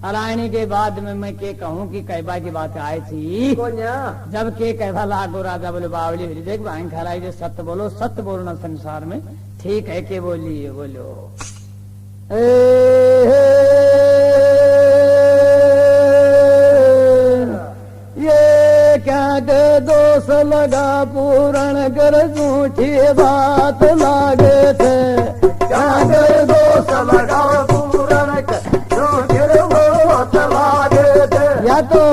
रायणी के बाद में मैं के कहूँ कि कहवा की बात आई थी जब के कहवा लागो राजा बोले बावली देख भाई खराई जो सत्य बोलो सत्य बोलना संसार में ठीक है के बोलिए बोलो। ये क्या के दोष लगा पूरण कर झूठी बात लागे थे क्या के दोष लगा पूरण कर झूठी बात लागे थे या तो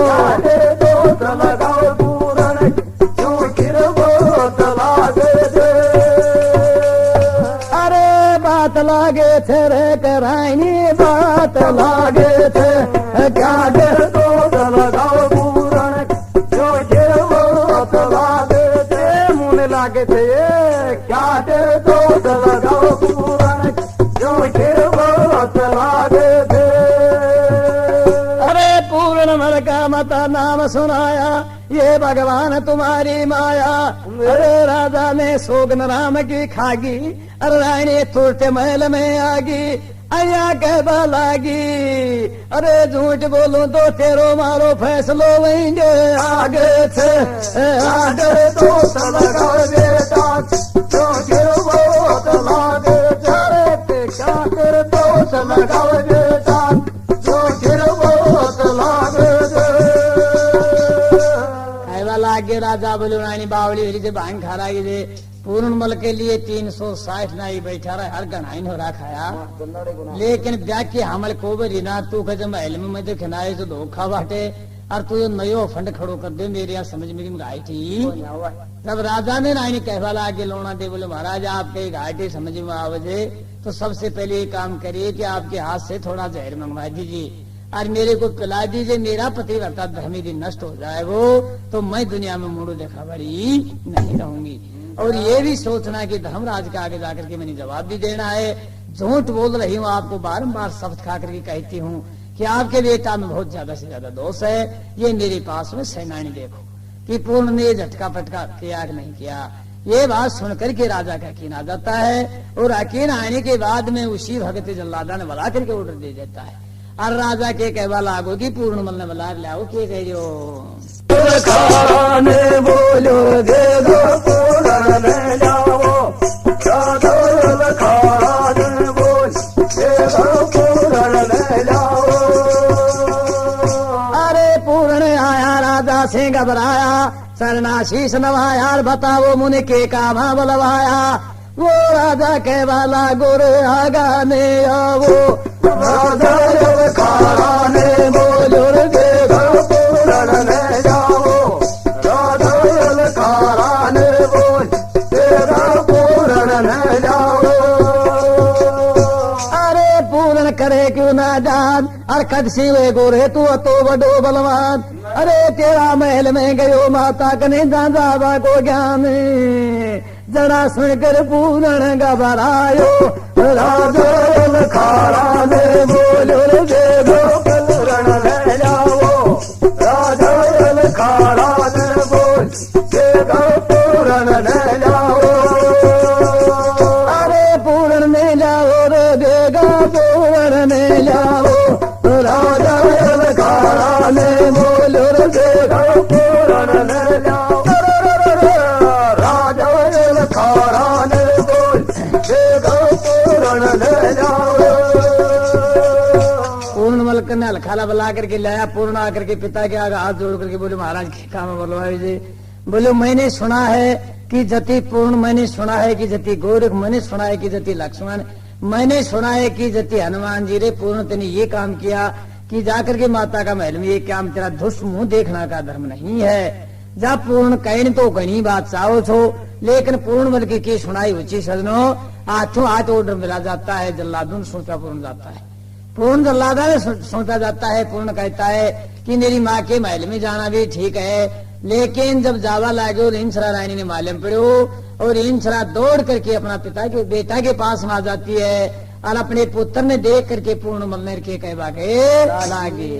दोष लगा पूरण झूठी बात लागे थे। अरे बात लागे थे रे कराइनी बात लागे थे क्या के दोष लगाओ पूरण लागे थे क्या दे दोष लगाओ पूरण जो बहुत लागे थे। अरे पूर्ण मल का मता नाम सुनाया ये भगवान तुम्हारी माया। अरे राजा ने सोगन राम की खागी अरे रानी तुरते महल में आगी अया कहवा लागी। अरे झूठ बोलूं तो तेरो मारो फैसलो वहीं आगे थे आगे तो लगाओ बेटा जो बहुत लागे थे क्या कर दोष लगाओ बेटा जो बहुत लागे कहवा लागे। राजा बोलो रानी बावली हरी से भांग खा रही थे पूर्ण मल के लिए 360 नाई बैठा रहा हर गनाइन हो रहा खाया लेकिन ब्याह के हमल को रिना तू जब महल में मुझे खिनाए तो धोखा बाटे और तू नयो फंड खड़ो कर दे मेरे यहाँ समझ में गाय थी। जब राजा ने रानी कहवा लागे लोना दे बोले महाराज आपके घाटे समझ में आवजे तो सबसे पहले ये काम करिए कि आपके हाथ से थोड़ा जहर मंगवा दीजिए और मेरे को पिला दीजिए, मेरा पतिव्रता धर्म यदि नष्ट हो जाए वो तो मैं दुनिया में मुड़ो देखा बड़ी नहीं रहूंगी। और ये भी सोचना कि धर्मराज के आगे जाकर के मैंने जवाब भी देना है। झूठ बोल रही हूँ, आपको बारंबार शब्द खा करके कहती हूँ कि आपके बेटा में बहुत ज्यादा से ज्यादा दोष है। ये मेरे पास में सेनानी देखो कि पूर्ण ने झटका पटका किया कि नहीं किया। ये बात सुनकर के राजा का यकीन आ जाता है और यकीन आने के बाद में उसी भगत जल्लादा ने बुला करके ऑर्डर दे देता है और राजा के कहवा लागो की पूर्ण मल ने बुला लाओ के खाने बोलो दे दो पूर्ण ने लाओ, खाने बोल दे दो पूर्ण ने लाओ। अरे पूर्ण आया राजा से घबराया, सरनाशीष नवाया और बताओ मुनि के काम बुलवाया। वो राजा के वाला गुरु आगा में आओ, राजा खाने बोलो दे दो पूर्ण ने जाओ, राजा खाने बोल दे दो पूर्ण ने जाओ। अरे पूर्ण करे क्यों ना जान और कद सिंह गोरे तू तो बड़ो बलवान। अरे तेरा महल में गयो माता कने दादा को ज्ञान, जरा सुनकर पूर्ण घबरायो। राजा खाने बोलो दे दो पूर्ण ने जाओ, राजा खाने बोल दे दो पूर्ण ने जाओ। अरे पूर्ण ने जाओ रे देगा पूर्ण ने जाओ, राजा खाने बोलो दे दो पूर्ण ने जाओ, राजा खाने बोल दे दो पूर्ण ने जाओ। पूर्ण मलक ने हलखाला बुला करके लाया। पूर्ण आकर के पिता के आगे हाथ जोड़ करके बोले महाराज के काम बोलवाई जी। बोले मैंने सुना है कि जति पूर्ण, मैंने सुना है कि जति गोरख, मैंने सुना है कि जति लक्ष्मण, मैंने सुना है कि जति हनुमान जी रे पूर्ण तेने ये काम किया कि जाकर के माता का महल में ये काम तेरा दुष्ट मुंह देखना का धर्म नहीं है। जा पूर्ण कहने तो घनी बात चाहो छो, लेकिन पूर्ण बल की सुनाई उची सजनो हाथों हाथ ऑर्डर मिला जाता है। जल्लादों सोचा पूर्ण जाता है, पूर्ण जल्लादा ने सोचा जाता है। पूर्ण कहता है कि मेरी माँ के महल में जाना भी ठीक है, लेकिन जब जावा लागे और इंसरा रानी ने मालूम पड़ो और इंसरा दौड़ करके अपना पिता के बेटा के पास में आ जाती है और अपने पुत्र ने देख करके पूर्ण मलनेर के कहवा के लागे।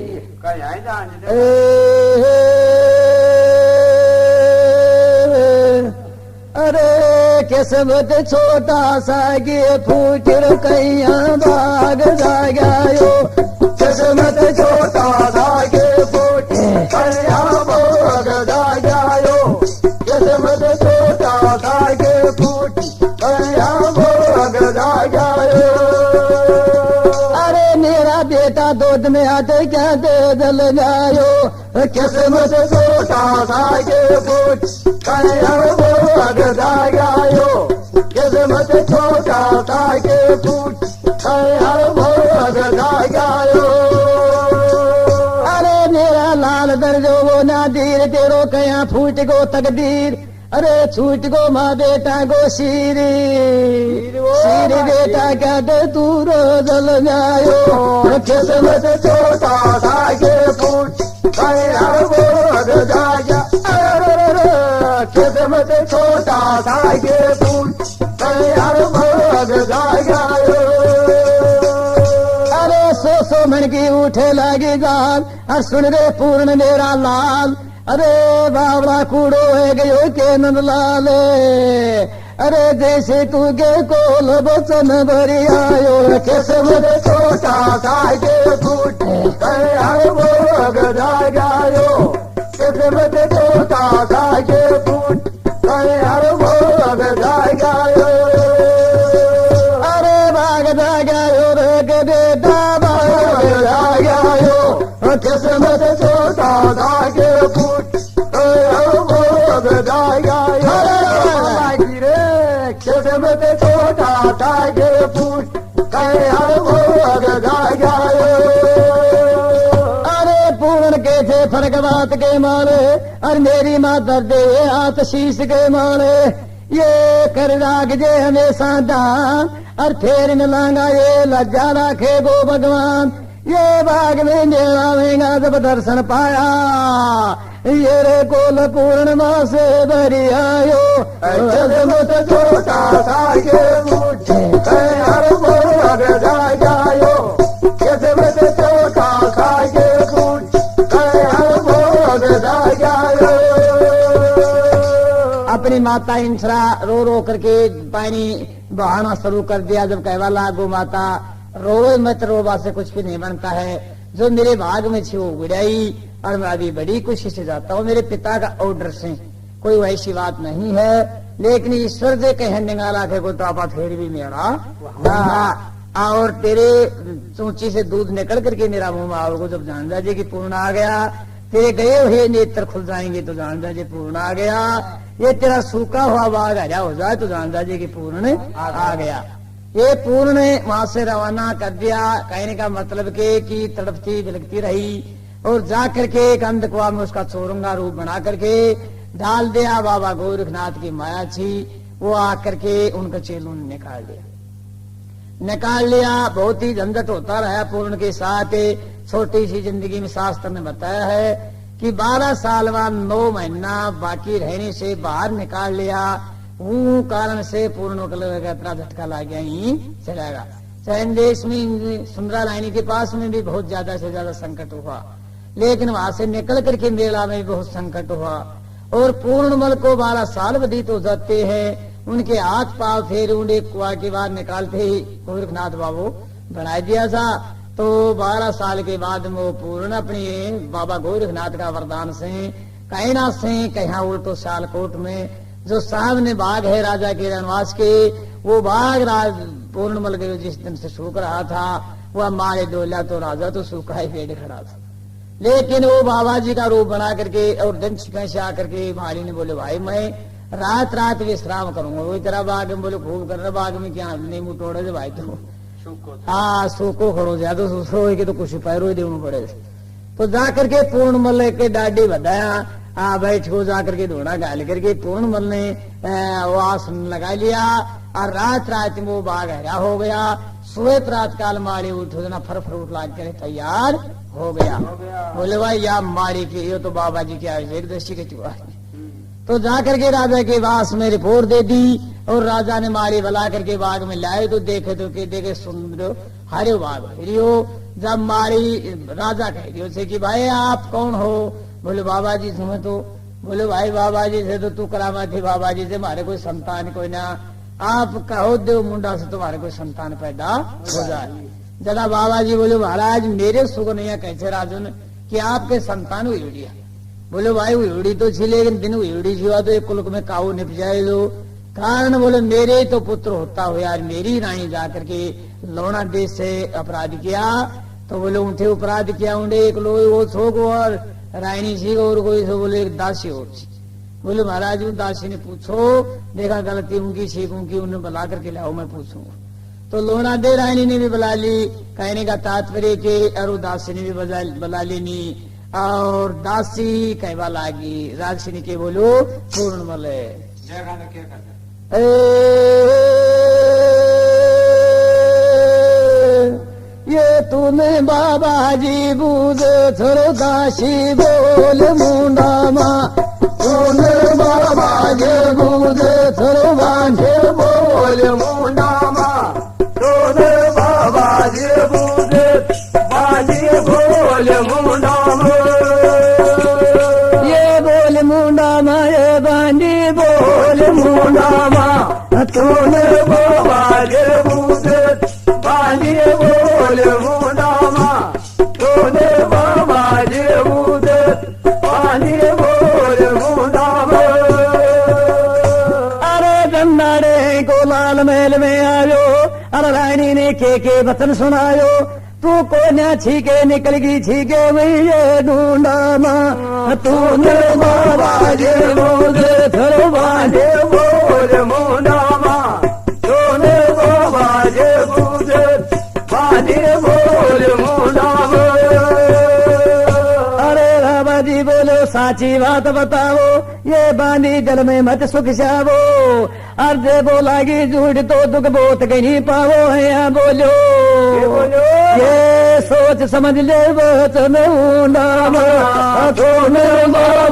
अरे किस्मत छोटा सा गे फूटर कैया भाग जागो, किस्मत छोटा सा गे फूट कैया भाग जागो, किस्मत छोटा सा गे फूट कैया भाग जागो। अरे मेरा बेटा दूध में आते क्या दे जल जायो, किस्मत छोटा सा गे फूट कैया भाग जागो, किस्मत छोटा सा गे फूट कैया भाग जागो। अरे मेरा लाल दर्जो वो नादीर तेरो कया फूट गो तकदीर। अरे छूट गो माँ बेटा गो शीर बेटा क्या दे तू रो जल जायो, किस्मत छोटा सा गे फूट कैया भाग जागा, किस्मत छोटा सा गे फूट कैया भाग जागा। अरे सो मन की उठे लगी जान और सुन रे पूर्ण मेरा लाल। अरे बावड़ा कूड़ो है गयो के नंद लाल, अरे जैसे तू गे कोल बचन भरी आयो, किस्मत छोटा सा गे फूट कैया भाग जागायो, किस्मत छोटा सा गे फूट कैया भाग जागायो। अरे भाग जागायो रे के बेटा भाग जागायो, किस्मत छोटा सा गे फूट कैया भाग जागायो। किस्मत छोटा सा गे फूट कैया भाग जागायो। अरे पूर्ण के थे फर्क बात के मारे और मेरी माँ दर्दे हाथ शीश के मारे। ये कर राग जे हमेशा दान और फिर मिलांगा ये लज्जा रखे गो भगवान ये बाग में मेरा जब दर्शन पाया ये रे कोल पूर्णिमा से भरी आयो मत छोटा सा के मुझे हर बोल जायो कैसे मत छोटा सा के मुझे हर बोल जायो। अपनी माता इंसरा रो रो करके पानी बहाना शुरू कर दिया। जब कहवा लागो माता रो मत, रोबा से कुछ भी नहीं बनता है। जो मेरे भाग में थी वो गुड़ाई और मैं अभी बड़ी खुशी से जाता हूँ। मेरे पिता का ऑर्डर से कोई वैसी बात नहीं है, लेकिन ईश्वर से कह निकाला के को तो आपा फिर भी मेरा और तेरे चूंची से दूध निकल करके मेरा मुंह में आओगे जब जान जाजे कि पूर्ण आ गया। तेरे गए हुए नेत्र खुल जाएंगे तो जान जाजे पूर्ण आ गया। ये तेरा सूखा हुआ बाग हरा हो जाए तो जान जाजे कि पूर्ण आ गया। ये पूर्ण ने वहां से रवाना कर दिया। कहने का मतलब के कि तड़पती बिलकती रही और जाकर के एक अंधकुआ में उसका चोरंगा रूप बना करके डाल दिया। बाबा गोरखनाथ की माया थी, वो आकर के उनका चेलों ने निकाल लिया। बहुत ही झंझट होता रहा पूर्ण के साथ। छोटी सी जिंदगी में शास्त्र ने बताया है कि 12 साल बाद 9 महीना बाकी रहने से बाहर निकाल लिया। वो कारण से पूर्ण का इतना झटका लग गया ही चलेगा। चैन देश में सुंदरा लाइनी के पास में भी बहुत ज्यादा से ज्यादा संकट हुआ, लेकिन वहां से निकल करके मेला में भी बहुत संकट हुआ। और पूर्णमल को 12 साल व्यतीत हो जाते हैं। उनके हाथ पांव फेर उन्हें कुआ के बाद निकालते ही गोरखनाथ बाबू बना दिया था। तो 12 साल के बाद वो पूर्ण अपने बाबा गोरखनाथ का वरदान से कहना से कहा उल्टो सालकोट में जो सामने बाग है राजा के रनवास के, वो बाग पूर्णमल के जिस दिन से सूख रहा था वह मारे डोला तो राजा तो सूखा ही पेड़ खड़ा था। लेकिन वो बाबा जी का रूप बना करके और दिन छिपे से आकर के भारी ने बोले भाई मैं रात रात विश्राम करूंगा। वही तरह बाग में बोले खूब कर रहा बाग में क्या नींबू तोड़े थे भाई तो हाँ सूखो खड़ो ज्यादा सूखो के तो कुछ पैरों ही देना पड़े। तो जाकर के पूर्णमल के डाडी बताया बैठ को जाकर के धोना गाल करके पूर्णमल ने वो आसन लगा लिया और रात रात में वो बाग हरा हो गया। सुबह प्रात काल माड़ी उठो ना फर उठ लाग कर तैयार हो गया। बोले भाई या माड़ी की ये तो बाबा जी की एक दृष्टि के चुआ। तो जाकर के राजा के पास में रिपोर्ट दे दी और राजा ने मारी बला करके बाग में लाए तो देखे सुंदर हरे बाग फिरियो। जब मारी राजा कह दियो से कि भाई आप कौन हो? बोले बाबा जी से तो। बोले भाई बाबा जी से तो तू करामा थी, बाबा जी से हमारे कोई संतान कोई ना, आप कहो देव मुंडा से तुम्हारे कोई संतान पैदा हो जाए। जरा बाबा जी बोले महाराज मेरे सुगनिया कैसे राजन कि आपके संतान हुई। बोले भाई उड़ी तो छी लेकिन दिन उड़ी हुआ तो एक कुलक में काऊ निप जाए लो। कारण बोले मेरे तो पुत्र होता हो यार, मेरी रानी जाकर के लौना देश से अपराध किया। तो बोले उठे अपराध किया उन्हें एक लोग वो छोक और रानी जी और कोई सो बोले एक दासी और थी। बोले महाराज दासी ने पूछो देखा गलती उनकी सीख उनकी उन्हें बुला करके लाओ मैं पूछूंगा। तो लोना दे रानी ने भी बुला ली। कहने का तात्पर्य के और दासी ने भी बुला लेनी और दासी कहवा लागी राजसिनी के बोलो पूर्णमल ये तूने बाबा जी बूझ थोड़ो दासी बोल मुंडा माँ तूने बाबा जी बूझ थोड़ो बांधे बोल मुंडा माँ तूने बाबा जी बूझ बाजी बोल मुंडा ये बोल मुंडा माँ ये बांधी बोल मुंडा माँ तूने बाबा जी बूझ बाजी बोल मुंडा माँ तूने बाबा जी बूझ बाजी बोल मुंडा अरे गन्नाड़े को लाल महल में आयो। अरे रानी ने के वचन सुनायो तू को न छीके निकल गई छीके ये ढूंढा माँ तूने बाबा जी बोल थरो बांधे बोल मुंडा माँ तूने बाबा जी बोल बांधे बोल मुंडा। अरे जी बोलो साची बात बताओ, ये बांधी जल में मत सुख जावो, अर्जे बोलागी झूठ तो दुख बहुत कहीं पावो है। बोलो ये सोच समझ ले वचन नाम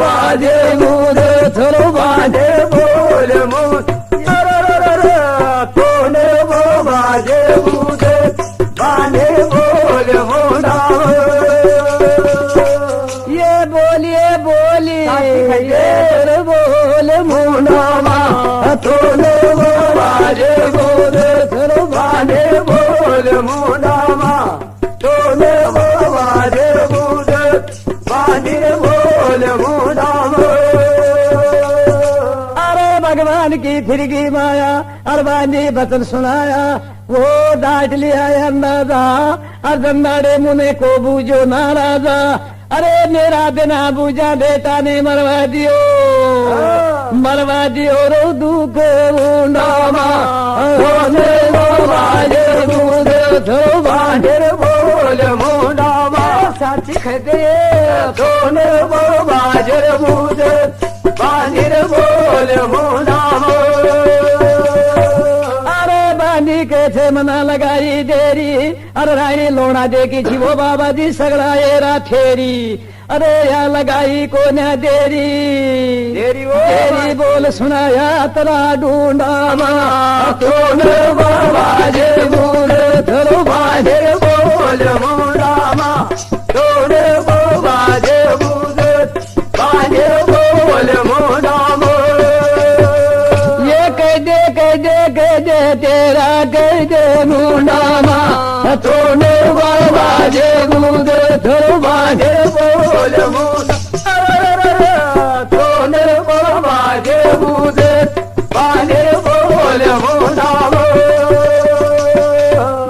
बाजे मुझे थोड़ो बाजे बोल मुझ बाजे मुझे बाजे बोल मुंडा ये बोलिए बोलिए बोल मुंडामा थोड़ो बाजे बोल थोड़ो बाजे बोल मुंडामा थोड़ो बाजे बोल बाजे बोल मुंडामा। अरे भगवान की फिरगी माया अरबानी बचन सुनाया, वो डांट लिया अंदाजा अर्जनाड़े मुने को बूझो नाराजा। अरे मेरा बिना बूझा बेटा ने मरवा दियो रो दुख ऊंडामा बोल मुंडामा सच खदे सोने बाजर मुझे बाजर बोल मुंडामा। अरे बांधी कैसे मना लगाई देरी, अरे रानी लोना देखी थी वो बाबा जी सगड़ा एरा फेरी। अरे या लगाई को न देरी देरी बोल सुनाया तरा ढूंढामा बाबा जे बोल थरो बाजे बोल मुंडामा बाबा जे बोल बाजे बोल मुंडामा। ये कह दे तेरा कह दे मुंडामा बाबा जे बोल थरो बाजे बोल मुंडा बाबा जे बोल बाजे बोल मुंडामा।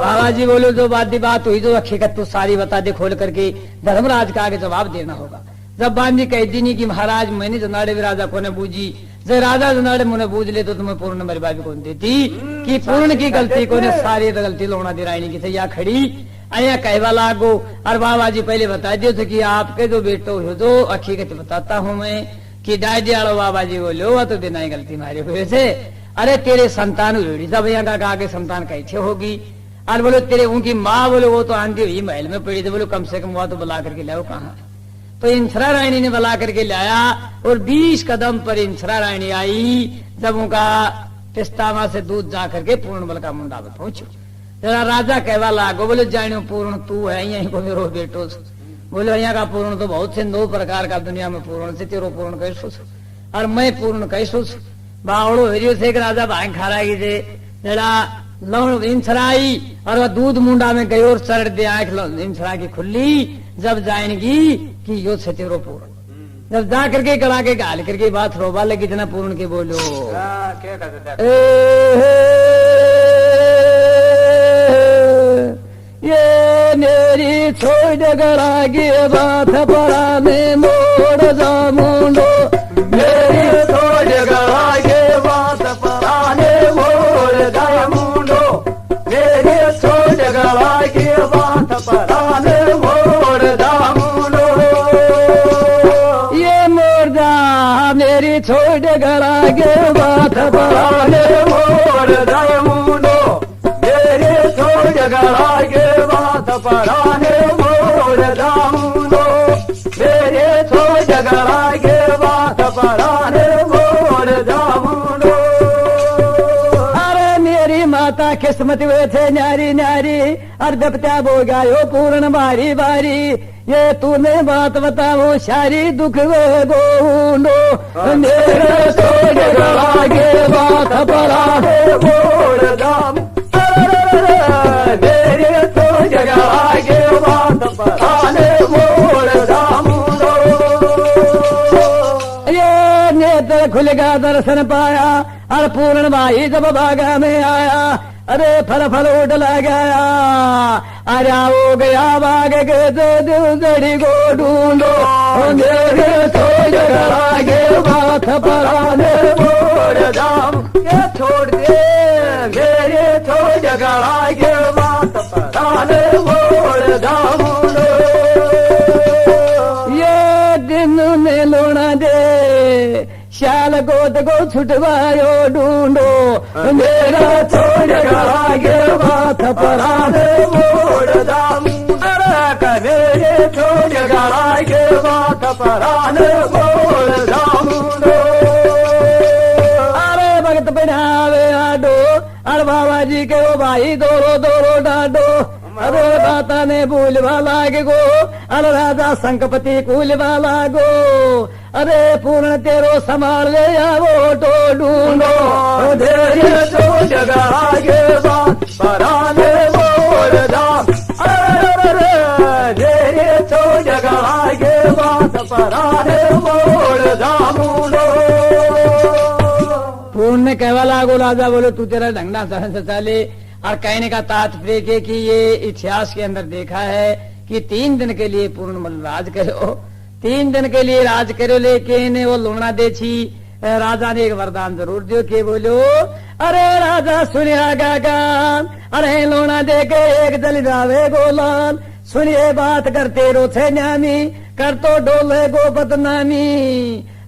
बाबा जी बोलो जो बात हुई जो हकीकत तो सारी बता दे खोल करके, धर्मराज का आगे जवाब देना होगा। जब बांधी कह दी कि महाराज मैंने जनाड़े राजा को ने बूझी, जब राजा जनाड़े मुने बूझ ले तो तुम्हें पूर्ण मेरी बाबी कौन देती कि पूर्ण की गलती को ने सारी गलती लोना दे रायनी की या खड़ी अया कहवा लागो। और बाबा जी पहले बता दियो थे कि आपके जो बेटो हो जो हकीकत बताता हूँ मैं कि डायडियालो बाबा जी बोलो तो बिना ही गलती मारे हुए से। अरे तेरे संतान हुई जब यहाँ का आगे संतान कैसे होगी। और बोलो तेरे उनकी माँ बोलो वो तो आंधी हुई महल में पड़ी थी, बोलो कम से कम वो तो बुला करके लाओ कहाँ। तो इंसरा रानी ने बुला करके लाया और 20 कदम पर इंसरा रानी आई। जब उनका पिस्तामा से दूध जा करके पूर्ण बल का मुंडा में पहुंचो। जरा राजा कहवा लागो बोले जानो पूर्ण तू है यहीं को मेरो बेटो। बोले यहाँ का पूर्ण तो बहुत से 9 प्रकार का दुनिया में पूर्ण से तेरो पूर्ण कैसो और मैं पूर्ण कैसो बावड़ो हरियो से एक राजा भाई खा रही थे जरा लौड़ इंसराई और वह दूध मुंडा में गई और सर दे आंख इंसरा की खुली। जब जाएगी कि यो से तेरो पूर्ण, जब जा करके कड़ा के गाल करके बात रोबा लगी जना पूर्ण के बोलो ये मेरी छोड़ गड़ा की बात पड़ा में मोड़ जा मुंडो मेरी छोड़ गड़ा के बात पड़ा ने मोड़ जा मुंडो मेरी छोड़ गड़ा की बात पड़ा ने मोड़ जा मुंडो। ये मोड़ जा मेरी छोड़ गड़ा के बात पड़ा ने मोड़ जा मुंडो मेरी छोड़ गड़ा के बात पड़ा ने मोड़ जा मुंडो मेरे छोड़ गड़ा के बात पड़ा ने मोड़ जा मुंडो। अरे मेरी माता किस्मत हुए थे न्यारी न्यारी और जब त्या बो गायो पूर्ण बारी बारी। ये तूने बात बताओ सारी दुख वे गोंडो मेरे छोड़ गड़ा के बात पड़ा ने मोड़ जा मेरे तो जगह के बात पढ़ाने मोड़ जा मुंडो। ये नेत्र खुल गया दर्शन पाया और पूर्ण भाई जब बागा में आया। अरे फल फल उठला गया अरे हो गया बाग के दो जड़ी को ढूंढो मेरे तो जगह के बात पढ़ाने मोड़ जा छोड़ दे मेरे तो जगह के बात पढ़ाने मोड़ जा मुंडो। ये दिन में लोना दे शाल गोद को छुटवायो ढूंढो मेरा छोड़ गए बात परान मोड़ दामू मेरे छोड़ गए बात परान मोड़ दामू अरे भगत बनावे आडो अरे बाबा जी के वो भाई दोरो दोरो डाडो अरे दाता ने भूल वाला गो अरे राजा संकपति कूल वाला गो अरे पूर्ण तेरो संभाल ले आवो तो ढूंढो धैर्य तो जगह आगे बात पराने मोड़ दाम धैर्य तो जगह आगे बात पराने मोड़ दामूलो पूर्ण कहवा लागो राजा बोलो तू तेरा ढंगना सहन से चाले और कहने का तात्पर्य के कि ये इतिहास के अंदर देखा है कि 3 दिन के लिए पूर्ण राज करो 3 दिन के लिए राज करो लेकिन वो लूणा देछी राजा ने एक वरदान जरूर दियो के बोलो अरे राजा सुनिया गागा अरे लूणा दे के एक जल जावे गोलाल सुनिए बात करते रो छे न्यामी कर तो डोले गो बदनामी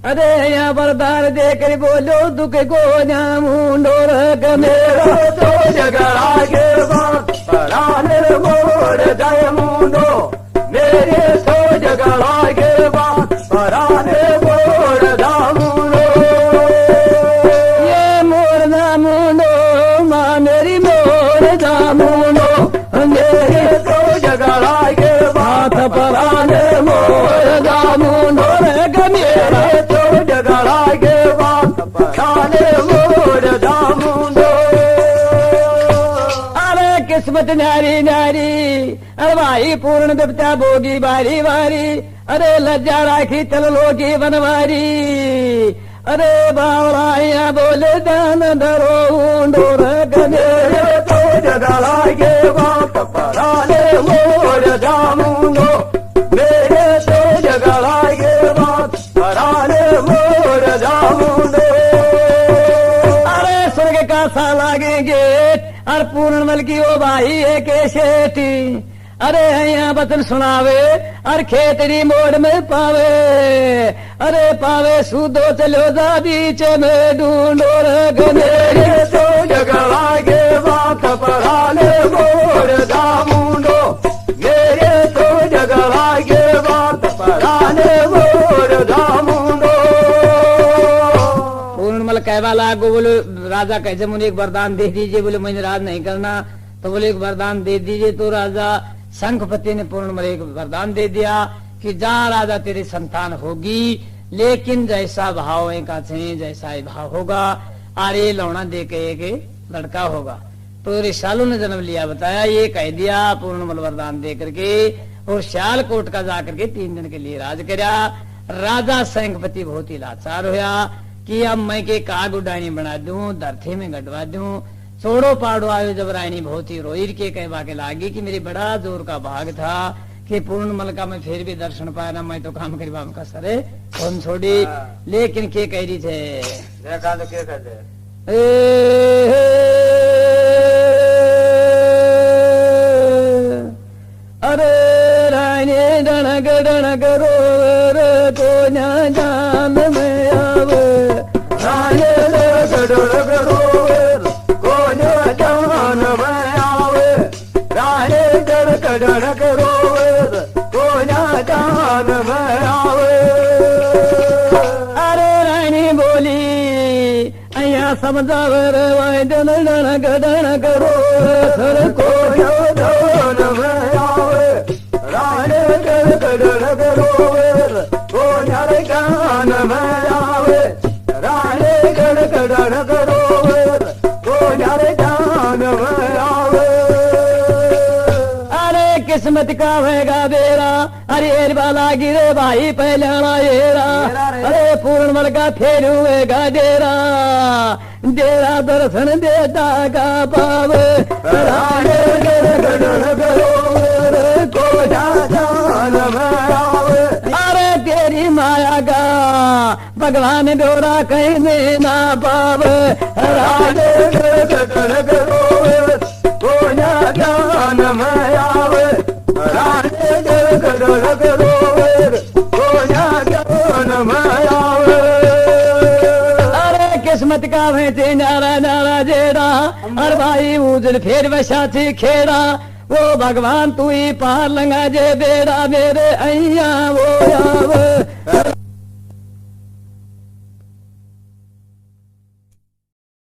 अरे यहाँ वरदान देकर बोलो दुख को न्यामुंडो मेरा तो जगह आगे बात पराने मोड़ जाए मुंडो मेरे तो जगह आगे बात पराने मोड़ दामूलो ये मोर दामुंडो माँ मेरी मोर दामुंडो मेरे तो जगह आगे बात पराने मोड़ दामूलो मेरे तो जगह आगे बात पराने मोड़ दामूलो अरे किस्मत नारी नारी अरे भाई पूर्ण देवता भोगी बारी बारी अरे लज्जा राखी चल लोगी बनवारी अरे बावलाया बोले दान धरो ऊंडो मेरे तो जगह आगे बात पराने मोड़ दामूलो मेरे तो जगह आगे बात पराने मोड़ दामूलो अरे स्वर्ग का सा लागेंगे और पूर्णमल की ओ भाई है के शेठी अरे यहाँ वचन सुनावे और खेतरी मोड़ में पावे अरे पावे सूदो चलो जा बीच में ढूंढो मेरे तो जगह आगे बात पराने मोड़ दामूलो मेरे तो जगह आगे बात पराने मोड़ दामूलो पूर्णमल कहवा लागो बोले राजा कैसे मुझे एक वरदान दे दीजिए बोले मुझे राज नहीं करना तो बोले एक वरदान दे दीजिए तो राजा शंखपति ने पूर्णमल एक वरदान दे दिया कि जहाँ राजा तेरी संतान होगी लेकिन जैसा भाव का जैसा ही भाव होगा आरे लौना दे के एक लड़का होगा तो ऋषालु ने जन्म लिया बताया ये कह दिया पूर्णमल वरदान दे करके और श्यालकोट का जाकर के 3 दिन के लिए राज करया राजा शंखपति बहुत ही लाचार होया कि अब मैं के काग उडानी बना दूं धरती में गटवा दूं छोड़ो पाड़ो आयो जब रानी बहुत ही रोई के कहवा के लागी कि मेरी बड़ा जोर का भाग था कि पूर्णमल का मैं फिर भी दर्शन पाया ना मैं तो काम करीबा का सरे कौन छोड़ी लेकिन के कह रही थे देखा तो क्या कहते अरे रानी डणक डणक रो तो ना जान में आवे रानी डणक रो को ना जान में आवे रानी डणक रो को ना जान में आवे अरे रानी बोली अया समझावर वाय डन डणक डणक रो सर को जान में आवे रानी डणक रो को ना जान में आवे रानी डणक रो को ना जान में आवे अरे किस्मत का होगा बेरा अरे वाला गिरे भाई पहला येरा अरे पूर्णमल का फेर हुएगा डेरा डेरा दर्शन देता का पाव रानी डणक रो को ना जान में आवे अरे तेरी माया का भगवान डोरा कहने ना पाव रानी डणक रो को ना जान में आवे रानी डणक रो को ना गावे थे नारा नारा जेड़ा और भाई उजल फेर वशा थी खेड़ा वो भगवान तू ही पार लंगा जे बेड़ा मेरे अइया वो आव